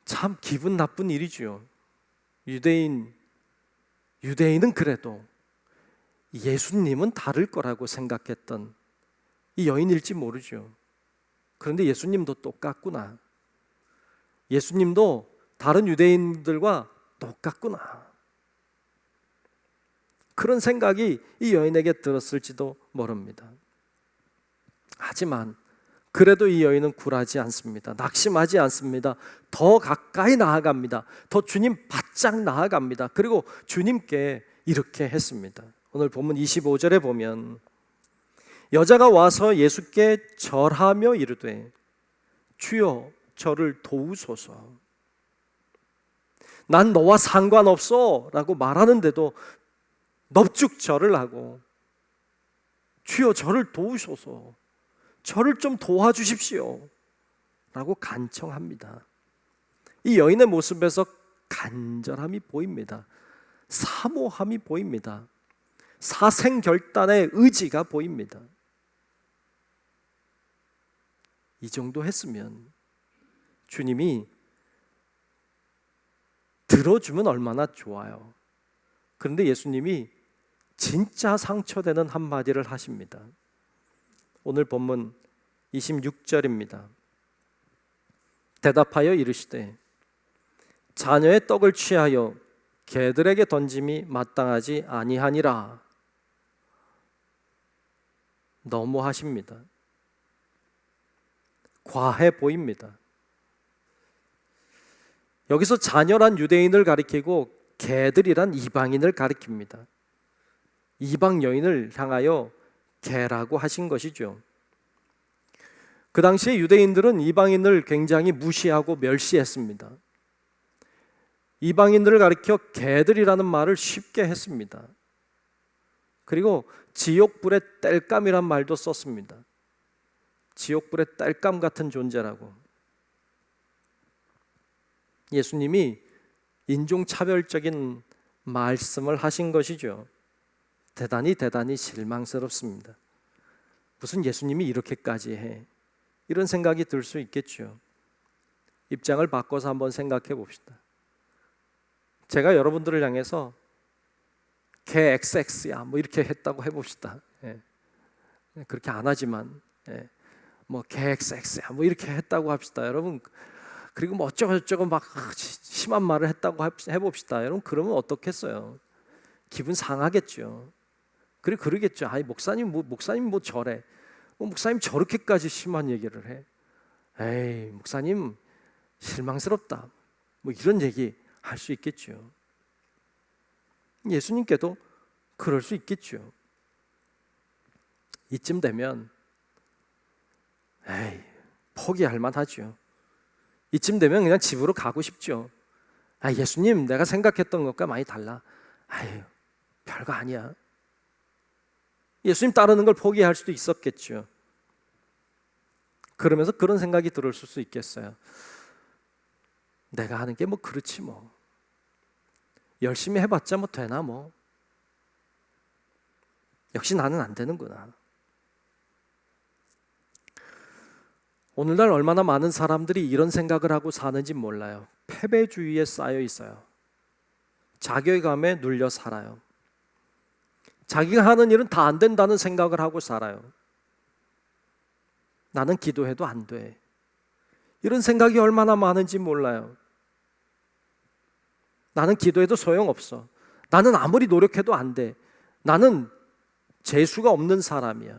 참 기분 나쁜 일이죠. 유대인은 그래도 예수님은 다를 거라고 생각했던 이 여인일지 모르죠. 그런데 예수님도 똑같구나. 예수님도 다른 유대인들과 똑같구나. 그런 생각이 이 여인에게 들었을지도 모릅니다. 하지만 그래도 이 여인은 굴하지 않습니다. 낙심하지 않습니다. 더 가까이 나아갑니다. 더 주님 바짝 나아갑니다. 그리고 주님께 이렇게 했습니다. 오늘 본문 25절에 보면 여자가 와서 예수께 절하며 이르되 주여 저를 도우소서. 난 너와 상관없어 라고 말하는데도 넙죽 절을 하고 주여 저를 도우소서, 저를 좀 도와주십시오 라고 간청합니다. 이 여인의 모습에서 간절함이 보입니다. 사모함이 보입니다. 사생결단의 의지가 보입니다. 이 정도 했으면 주님이 들어주면 얼마나 좋아요. 그런데 예수님이 진짜 상처되는 한마디를 하십니다. 오늘 본문 26절입니다. 대답하여 이르시되 자녀의 떡을 취하여 개들에게 던짐이 마땅하지 아니하니라. 너무하십니다. 과해 보입니다. 여기서 자녀란 유대인을 가리키고 개들이란 이방인을 가리킵니다. 이방 여인을 향하여 개라고 하신 것이죠. 그 당시에 유대인들은 이방인을 굉장히 무시하고 멸시했습니다. 이방인들을 가리켜 개들이라는 말을 쉽게 했습니다. 그리고 지옥불의 땔감이란 말도 썼습니다. 지옥불의 땔감 같은 존재라고. 예수님이 인종차별적인 말씀을 하신 것이죠. 대단히 실망스럽습니다. 무슨 예수님이 이렇게까지 해? 이런 생각이 들 수 있겠죠. 입장을 바꿔서 한번 생각해 봅시다. 제가 여러분들을 향해서 개 XX야 뭐 이렇게 했다고 해봅시다. 그렇게 안 하지만 뭐 개 XX야 뭐 이렇게 했다고 합시다. 여러분, 그리고 뭐 어쩌고 막 심한 말을 했다고 해봅시다. 여러분, 그러면 어떻겠어요? 기분 상하겠죠. 그리고 그러겠죠. 아이, 목사님 뭐 저래. 목사님 저렇게까지 심한 얘기를 해. 에이, 목사님 실망스럽다. 뭐 이런 얘기 할 수 있겠죠. 예수님께도 그럴 수 있겠죠. 이쯤 되면 에이, 포기할 만하죠. 이쯤 되면 그냥 집으로 가고 싶죠. 아, 예수님, 내가 생각했던 것과 많이 달라. 아유, 별거 아니야. 예수님 따르는 걸 포기할 수도 있었겠죠. 그러면서 그런 생각이 들을 수 있겠어요. 내가 하는 게 뭐 그렇지 뭐. 열심히 해봤자 뭐 되나 뭐. 역시 나는 안 되는구나. 오늘날 얼마나 많은 사람들이 이런 생각을 하고 사는지 몰라요. 패배주의에 쌓여 있어요. 자괴감에 눌려 살아요. 자기가 하는 일은 다 안 된다는 생각을 하고 살아요. 나는 기도해도 안 돼. 이런 생각이 얼마나 많은지 몰라요. 나는 기도해도 소용없어. 나는 아무리 노력해도 안 돼. 나는 재수가 없는 사람이야.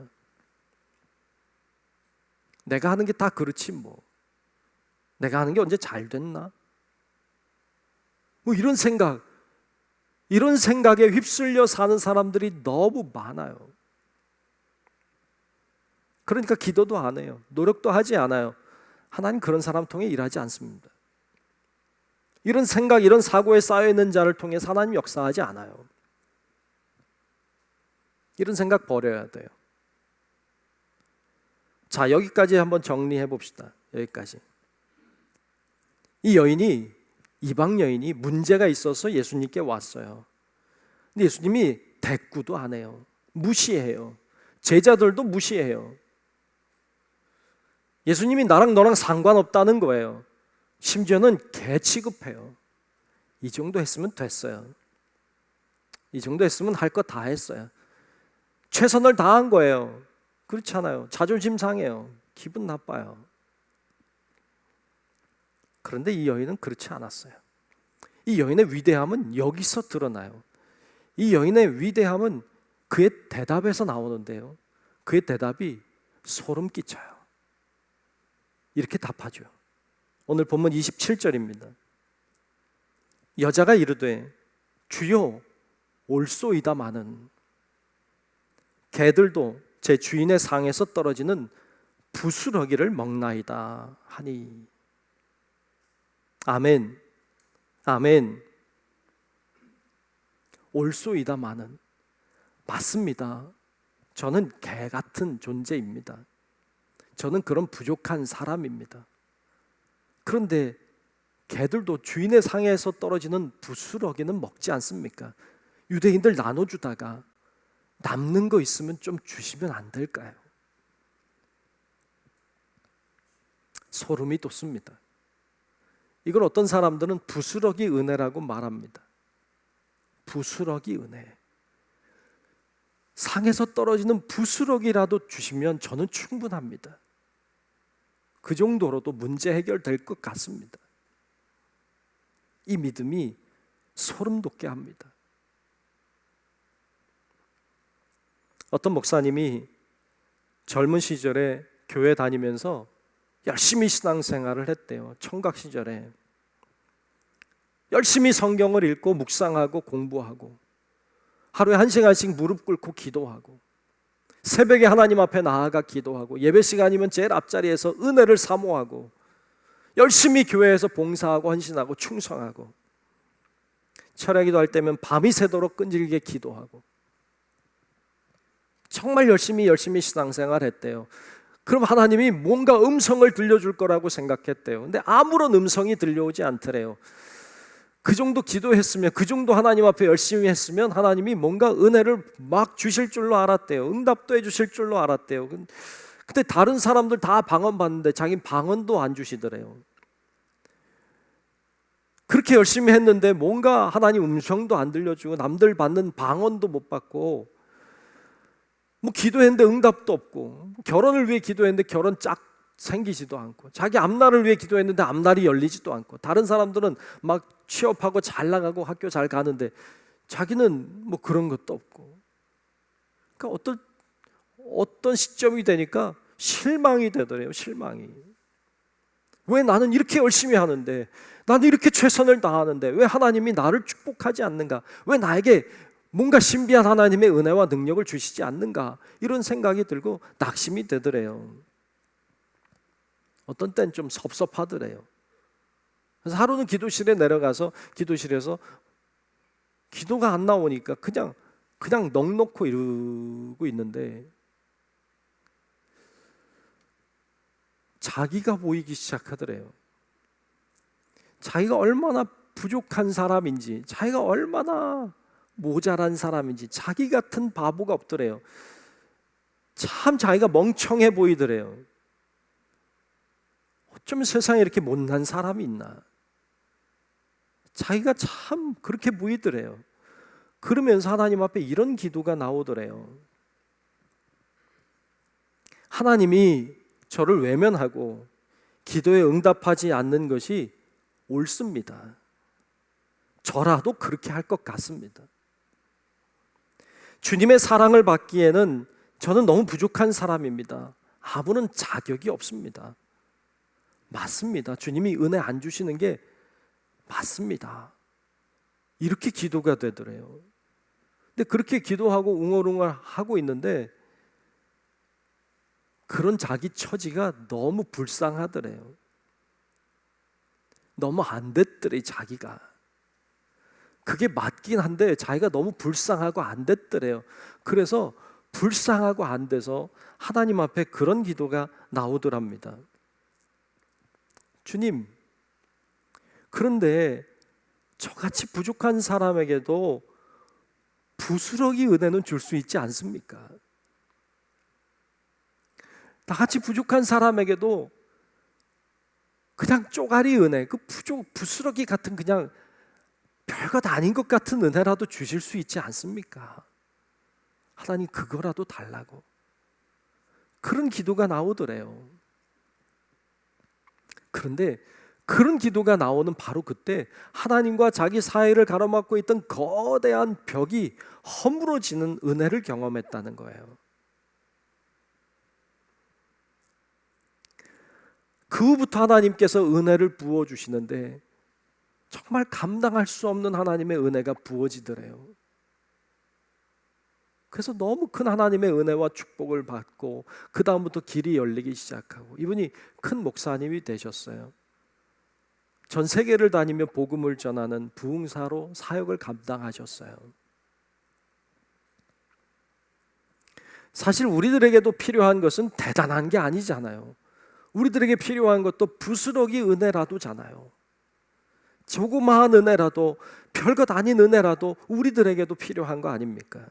내가 하는 게 다 그렇지 뭐. 내가 하는 게 언제 잘 됐나? 뭐 이런 생각에 휩쓸려 사는 사람들이 너무 많아요. 그러니까 기도도 안 해요. 노력도 하지 않아요. 하나님 그런 사람 통해 일하지 않습니다. 이런 생각, 이런 사고에 쌓여 있는 자를 통해 하나님 역사하지 않아요. 이런 생각 버려야 돼요. 자, 여기까지 한번 정리해 봅시다. 여기까지. 이 여인이, 이방 여인이 문제가 있어서 예수님께 왔어요. 근데 예수님이 대꾸도 안 해요. 무시해요. 제자들도 무시해요. 예수님이 나랑 너랑 상관없다는 거예요. 심지어는 개 취급해요. 이 정도 했으면 됐어요. 이 정도 했으면 할 거 다 했어요. 최선을 다한 거예요. 그렇잖아요. 자존심 상해요. 기분 나빠요. 그런데 이 여인은 그렇지 않았어요. 이 여인의 위대함은 여기서 드러나요. 이 여인의 위대함은 그의 대답에서 나오는데요. 그의 대답이 소름 끼쳐요. 이렇게 답하죠. 오늘 본문 27절입니다. 여자가 이르되 주여 올소이다마는 개들도 제 주인의 상에서 떨어지는 부스러기를 먹나이다 하니. 아멘. 아멘. 올소이다마는 맞습니다. 저는 개 같은 존재입니다. 저는 그런 부족한 사람입니다. 그런데 개들도 주인의 상에서 떨어지는 부스러기는 먹지 않습니까? 유대인들 나눠주다가 남는 거 있으면 좀 주시면 안 될까요? 소름이 돋습니다. 이걸 어떤 사람들은 부스러기 은혜라고 말합니다. 부스러기 은혜. 상에서 떨어지는 부스러기라도 주시면 저는 충분합니다. 그 정도로도 문제 해결될 것 같습니다. 이 믿음이 소름 돋게 합니다. 어떤 목사님이 젊은 시절에 교회 다니면서 열심히 신앙생활을 했대요. 청각 시절에 열심히 성경을 읽고 묵상하고 공부하고 하루에 1시간씩 무릎 꿇고 기도하고 새벽에 하나님 앞에 나아가 기도하고, 예배 시간이면 제일 앞자리에서 은혜를 사모하고, 열심히 교회에서 봉사하고 헌신하고 충성하고, 철야 기도할 때면 밤이 새도록 끈질기게 기도하고, 정말 열심히 신앙생활 했대요. 그럼 하나님이 뭔가 음성을 들려줄 거라고 생각했대요. 근데 아무런 음성이 들려오지 않더래요. 그 정도 기도했으면, 그 정도 하나님 앞에 열심히 했으면 하나님이 뭔가 은혜를 막 주실 줄로 알았대요. 응답도 해주실 줄로 알았대요. 근데 다른 사람들 다 방언 받는데 자기는 방언도 안 주시더래요. 그렇게 열심히 했는데 뭔가 하나님 음성도 안 들려주고, 남들 받는 방언도 못 받고, 뭐 기도했는데 응답도 없고, 결혼을 위해 기도했는데 결혼 짝 생기지도 않고, 자기 앞날을 위해 기도했는데 앞날이 열리지도 않고, 다른 사람들은 막 취업하고 잘 나가고 학교 잘 가는데 자기는 뭐 그런 것도 없고. 그러니까 어떤 시점이 되니까 실망이 되더래요. 실망이. 왜 나는 이렇게 열심히 하는데, 나는 이렇게 최선을 다하는데 왜 하나님이 나를 축복하지 않는가? 왜 나에게 뭔가 신비한 하나님의 은혜와 능력을 주시지 않는가? 이런 생각이 들고 낙심이 되더래요. 어떤 땐 좀 섭섭하더래요. 그래서 하루는 기도실에 내려가서 기도실에서 기도가 안 나오니까 그냥 넋놓고 이러고 있는데 자기가 보이기 시작하더래요. 자기가 얼마나 부족한 사람인지, 자기가 얼마나 모자란 사람인지, 자기 같은 바보가 없더래요. 참 자기가 멍청해 보이더래요. 어쩌면 세상에 이렇게 못난 사람이 있나? 자기가 참 그렇게 보이더래요. 그러면서 하나님 앞에 이런 기도가 나오더래요. 하나님이 저를 외면하고 기도에 응답하지 않는 것이 옳습니다. 저라도 그렇게 할 것 같습니다. 주님의 사랑을 받기에는 저는 너무 부족한 사람입니다. 아무런 자격이 없습니다. 맞습니다. 주님이 은혜 안 주시는 게 맞습니다. 이렇게 기도가 되더래요. 근데 그렇게 기도하고 웅얼웅얼 하고 있는데 그런 자기 처지가 너무 불쌍하더래요. 너무 안 됐더래, 자기가. 그게 맞긴 한데 자기가 너무 불쌍하고 안 됐더래요. 그래서 불쌍하고 안 돼서 하나님 앞에 그런 기도가 나오더랍니다. 주님, 그런데 저같이 부족한 사람에게도 부스러기 은혜는 줄 수 있지 않습니까? 나같이 부족한 사람에게도 그냥 쪼가리 은혜, 그 부스러기 같은 그냥 별것 아닌 것 같은 은혜라도 주실 수 있지 않습니까? 하나님 그거라도 달라고. 그런 기도가 나오더래요. 그런데 그런 기도가 나오는 바로 그때 하나님과 자기 사이를 가로막고 있던 거대한 벽이 허물어지는 은혜를 경험했다는 거예요. 그 후부터 하나님께서 은혜를 부어주시는데 정말 감당할 수 없는 하나님의 은혜가 부어지더래요. 그래서 너무 큰 하나님의 은혜와 축복을 받고 그 다음부터 길이 열리기 시작하고 이분이 큰 목사님이 되셨어요. 전 세계를 다니며 복음을 전하는 부흥사로 사역을 감당하셨어요. 사실 우리들에게도 필요한 것은 대단한 게 아니잖아요. 우리들에게 필요한 것도 부스러기 은혜라도잖아요. 조그마한 은혜라도, 별것 아닌 은혜라도 우리들에게도 필요한 거 아닙니까?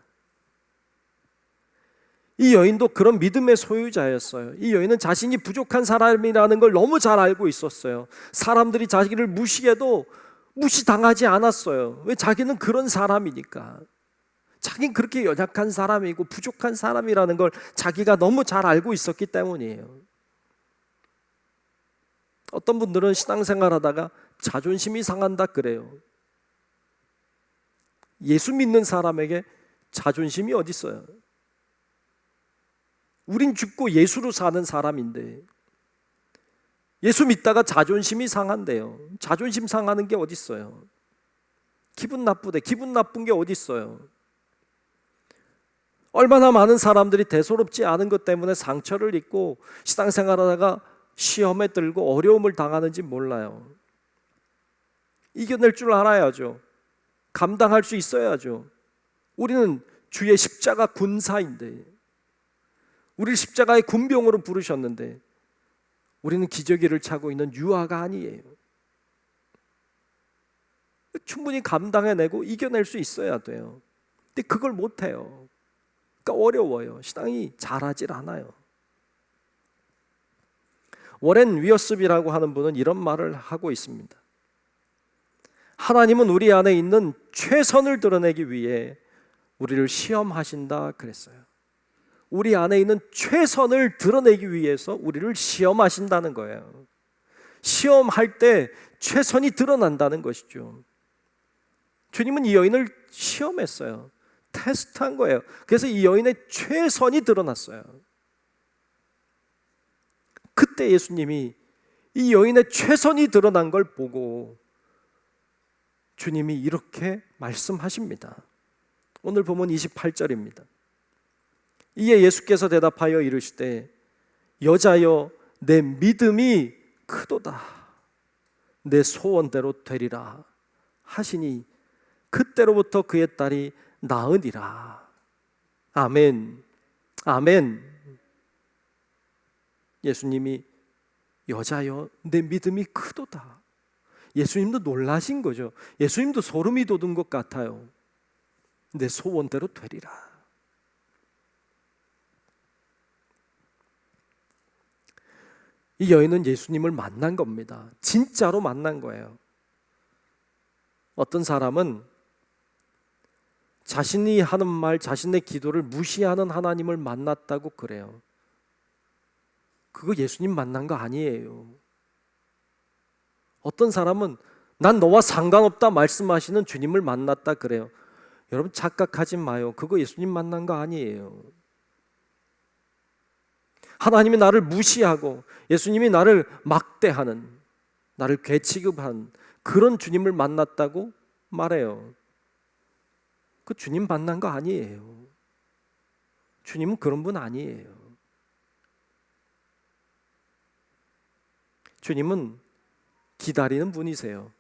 이 여인도 그런 믿음의 소유자였어요. 이 여인은 자신이 부족한 사람이라는 걸 너무 잘 알고 있었어요. 사람들이 자기를 무시해도 무시당하지 않았어요. 왜? 자기는 그런 사람이니까. 자기는 그렇게 연약한 사람이고 부족한 사람이라는 걸 자기가 너무 잘 알고 있었기 때문이에요. 어떤 분들은 신앙생활 하다가 자존심이 상한다 그래요. 예수 믿는 사람에게 자존심이 어디 있어요? 우린 죽고 예수로 사는 사람인데 예수 믿다가 자존심이 상한대요. 자존심 상하는 게 어디 있어요? 기분 나쁘대. 기분 나쁜 게 어디 있어요? 얼마나 많은 사람들이 대수롭지 않은 것 때문에 상처를 입고 신앙생활하다가 시험에 들고 어려움을 당하는지 몰라요. 이겨낼 줄 알아야죠. 감당할 수 있어야죠. 우리는 주의 십자가 군사인데, 우리 십자가의 군병으로 부르셨는데 우리는 기저귀를 차고 있는 유아가 아니에요. 충분히 감당해내고 이겨낼 수 있어야 돼요. 근데 그걸 못해요. 그러니까 어려워요. 신앙이 자라질 않아요. 워렌 위어스비라고 하는 분은 이런 말을 하고 있습니다. 하나님은 우리 안에 있는 최선을 드러내기 위해 우리를 시험하신다 그랬어요. 우리 안에 있는 최선을 드러내기 위해서 우리를 시험하신다는 거예요. 시험할 때 최선이 드러난다는 것이죠. 주님은 이 여인을 시험했어요. 테스트한 거예요. 그래서 이 여인의 최선이 드러났어요. 그때 예수님이 이 여인의 최선이 드러난 걸 보고 주님이 이렇게 말씀하십니다. 오늘 보면 28절입니다. 이에 예수께서 대답하여 이르시되 여자여 내 믿음이 크도다. 내 소원대로 되리라 하시니 그때로부터 그의 딸이 나으니라. 아멘. 아멘. 예수님이 여자여 내 믿음이 크도다. 예수님도 놀라신 거죠. 예수님도 소름이 돋은 것 같아요. 내 소원대로 되리라. 이 여인은 예수님을 만난 겁니다. 진짜로 만난 거예요. 어떤 사람은 자신이 하는 말, 자신의 기도를 무시하는 하나님을 만났다고 그래요. 그거 예수님 만난 거 아니에요. 어떤 사람은 난 너와 상관없다 말씀하시는 주님을 만났다 그래요. 여러분 착각하지 마요. 그거 예수님 만난 거 아니에요. 하나님이 나를 무시하고 예수님이 나를 막대하는, 나를 괴취급한 그런 주님을 만났다고 말해요. 그 주님 만난 거 아니에요. 주님은 그런 분 아니에요. 주님은 기다리는 분이세요.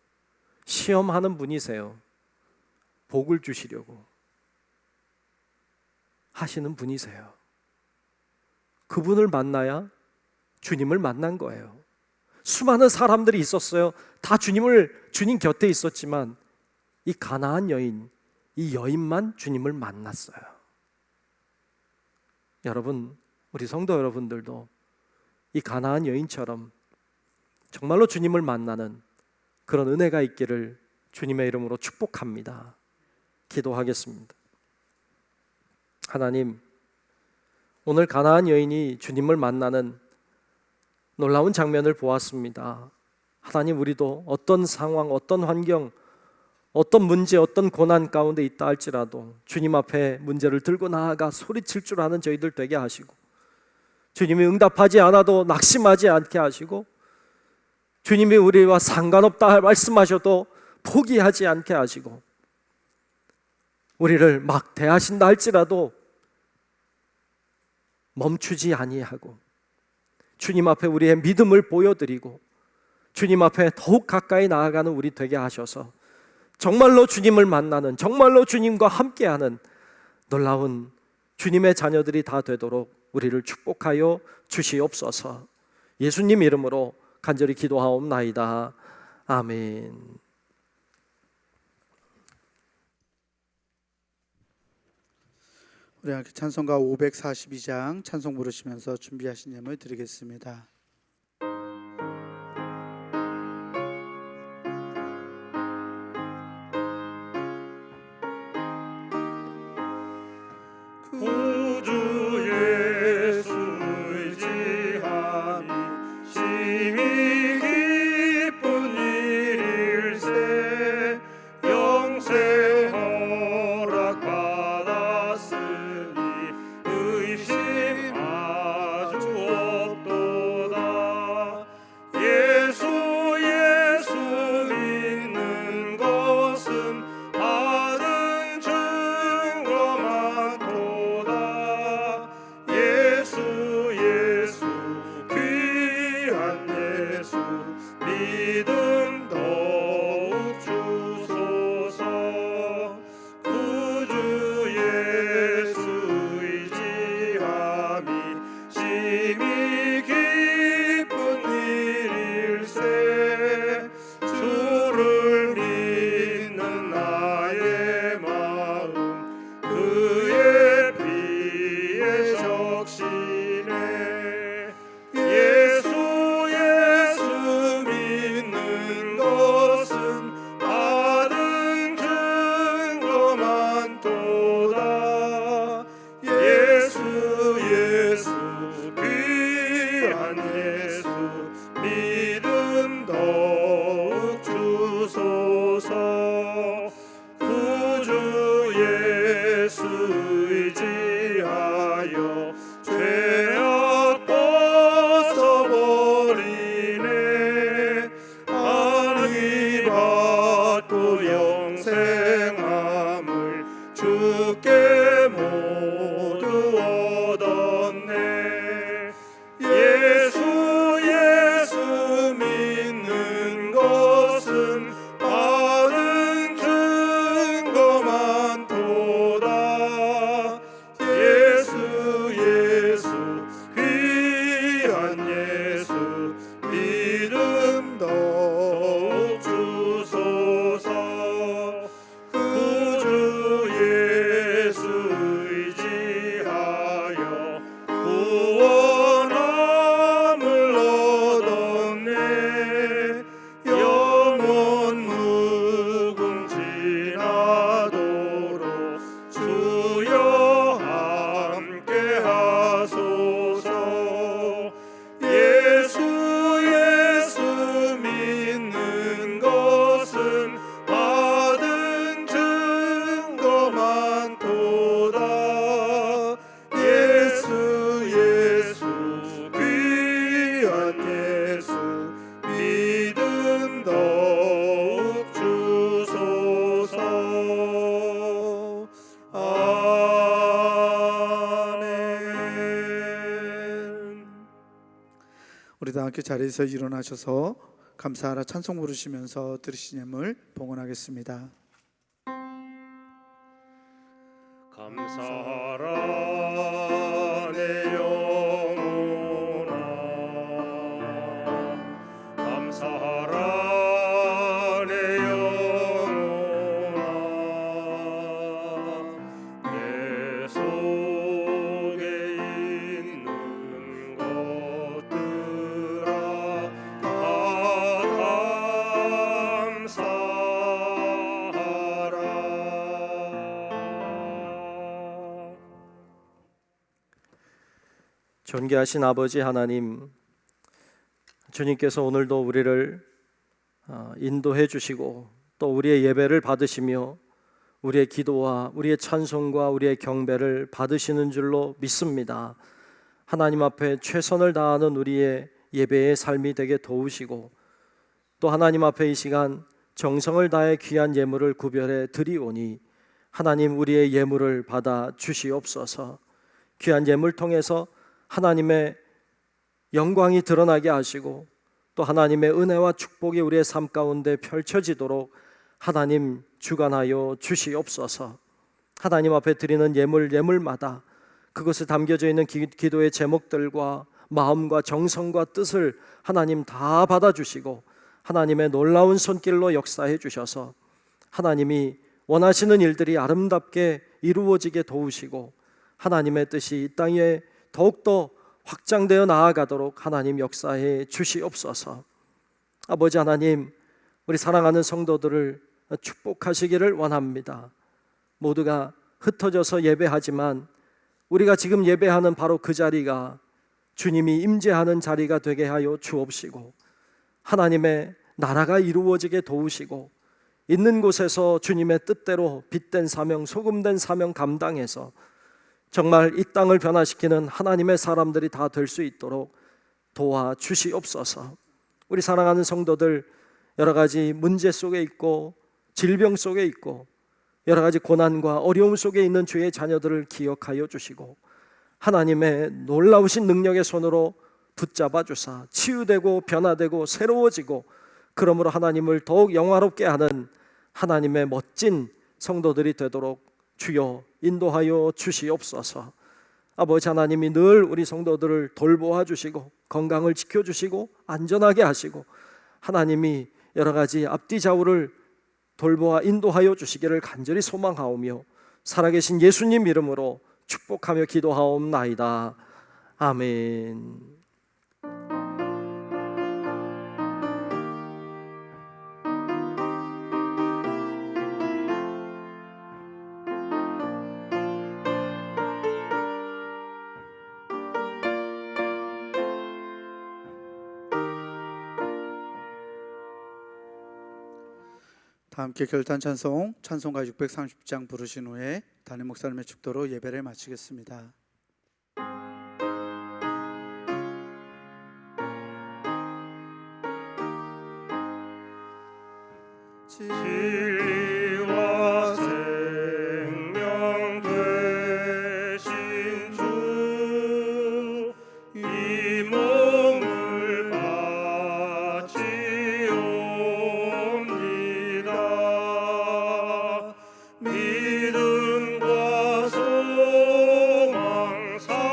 시험하는 분이세요. 복을 주시려고 하시는 분이세요. 그분을 만나야 주님을 만난 거예요. 수많은 사람들이 있었어요. 다 주님 곁에 있었지만 이 가나안 여인, 이 여인만 주님을 만났어요. 여러분, 우리 성도 여러분들도 이 가나안 여인처럼 정말로 주님을 만나는 그런 은혜가 있기를 주님의 이름으로 축복합니다. 기도하겠습니다. 하나님, 오늘 가나안 여인이 주님을 만나는 놀라운 장면을 보았습니다. 하나님, 우리도 어떤 상황, 어떤 환경, 어떤 문제, 어떤 고난 가운데 있다 할지라도 주님 앞에 문제를 들고 나아가 소리칠 줄 아는 저희들 되게 하시고, 주님이 응답하지 않아도 낙심하지 않게 하시고, 주님이 우리와 상관없다 말씀하셔도 포기하지 않게 하시고, 우리를 막 대하신다 할지라도 멈추지 아니하고 주님 앞에 우리의 믿음을 보여드리고 주님 앞에 더욱 가까이 나아가는 우리 되게 하셔서 정말로 주님을 만나는, 정말로 주님과 함께하는 놀라운 주님의 자녀들이 다 되도록 우리를 축복하여 주시옵소서. 예수님 이름으로 간절히 기도하옵나이다. 아멘. 우리 함께 찬송가 542장 찬송 부르시면서 준비하신 예물 드리겠습니다. 구주 예수 의지하니 심히 기쁜 일일세 영생 허락받았으니 의심 아주 없도다. 주소서. 구주 예수 의지하여 죄악 벗어버리네. 안위 받고 영생함을 주께 모두 얻었네. 예수 믿는 것은 받은 증거만 도다. 예수 귀한 예수 믿음 더욱 주소서. 구주 예수 의지하여 구원함을 얻었네. 영원 무궁지나도록 주여 함께 하소서. 예수 믿는 것은 받은 증거만 도다. 예수 귀한 예수 믿음 더욱 주소서. 아멘. 우리 다 함께 자리에서 일어나셔서 감사하라 찬송 부르시면서 들으신 예물 봉헌하겠습니다. 감사하라 내 영혼아. 감사하라 내 영혼아. 내 속에 있는 것들아 다 감사하라. 존귀하신 아버지 하나님, 주님께서 오늘도 우리를 인도해 주시고 또 우리의 예배를 받으시며 우리의 기도와 우리의 찬송과 우리의 경배를 받으시는 줄로 믿습니다. 하나님 앞에 최선을 다하는 우리의 예배의 삶이 되게 도우시고 또 하나님 앞에 이 시간 정성을 다해 귀한 예물을 구별해 드리오니 하나님 우리의 예물을 받아 주시옵소서. 귀한 예물 통해서 하나님의 영광이 드러나게 하시고 또 하나님의 은혜와 축복이 우리의 삶 가운데 펼쳐지도록 하나님 주관하여 주시옵소서. 하나님 앞에 드리는 예물마다 그것에 담겨져 있는 기도의 제목들과 마음과 정성과 뜻을 하나님 다 받아주시고 하나님의 놀라운 손길로 역사해 주셔서 하나님이 원하시는 일들이 아름답게 이루어지게 도우시고 하나님의 뜻이 이 땅에 더욱더 확장되어 나아가도록 하나님 역사해 주시옵소서. 아버지 하나님, 우리 사랑하는 성도들을 축복하시기를 원합니다. 모두가 흩어져서 예배하지만 우리가 지금 예배하는 바로 그 자리가 주님이 임재하는 자리가 되게 하여 주옵시고 하나님의 나라가 이루어지게 도우시고 있는 곳에서 주님의 뜻대로 빛된 사명, 소금된 사명 감당해서 정말 이 땅을 변화시키는 하나님의 사람들이 다 될 수 있도록 도와주시옵소서. 우리 사랑하는 성도들 여러 가지 문제 속에 있고 질병 속에 있고 여러 가지 고난과 어려움 속에 있는 주의 자녀들을 기억하여 주시고 하나님의 놀라우신 능력의 손으로 붙잡아 주사 치유되고 변화되고 새로워지고 그러므로 하나님을 더욱 영화롭게 하는 하나님의 멋진 성도들이 되도록 주여 인도하여 주시옵소서. 아버지 하나님이 늘 우리 성도들을 돌보아 주시고 건강을 지켜주시고 안전하게 하시고 하나님이 여러 가지 앞뒤 좌우를 돌보아 인도하여 주시기를 간절히 소망하오며 살아계신 예수님 이름으로 축복하며 기도하옵나이다. 아멘. 다 함께 결단 찬송 찬송가 630장 부르신 후에 담임 목사님의 축도로 예배를 마치겠습니다. 진리와 생명 되신 주, 이 몸을 바치옵니다. 믿음과 소망 사랑에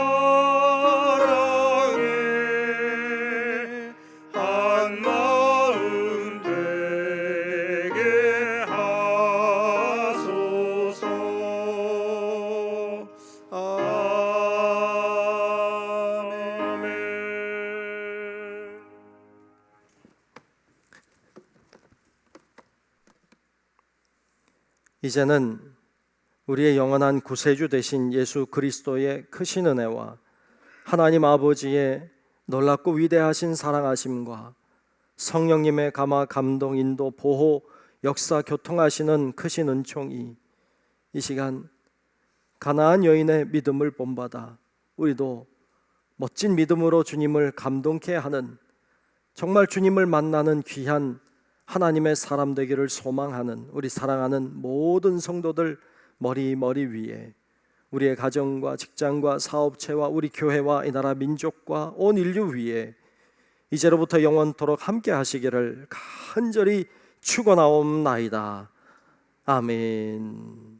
한 마음 되게 하소서. 아멘. 이제는 우리의 영원한 구세주 되신 예수 그리스도의 크신 은혜와 하나님 아버지의 놀랍고 위대하신 사랑하심과 성령님의 감화 감동 인도 보호 역사 교통하시는 크신 은총이 이 시간 가나안 여인의 믿음을 본받아 우리도 멋진 믿음으로 주님을 감동케 하는, 정말 주님을 만나는 귀한 하나님의 사람 되기를 소망하는 우리 사랑하는 모든 성도들 머리 위에, 우리의 가정과 직장과 사업체와 우리 교회와 이 나라 민족과 온 인류 위에 이제로부터 영원토록 함께 하시기를 간절히 축원하옵나이다. 아멘.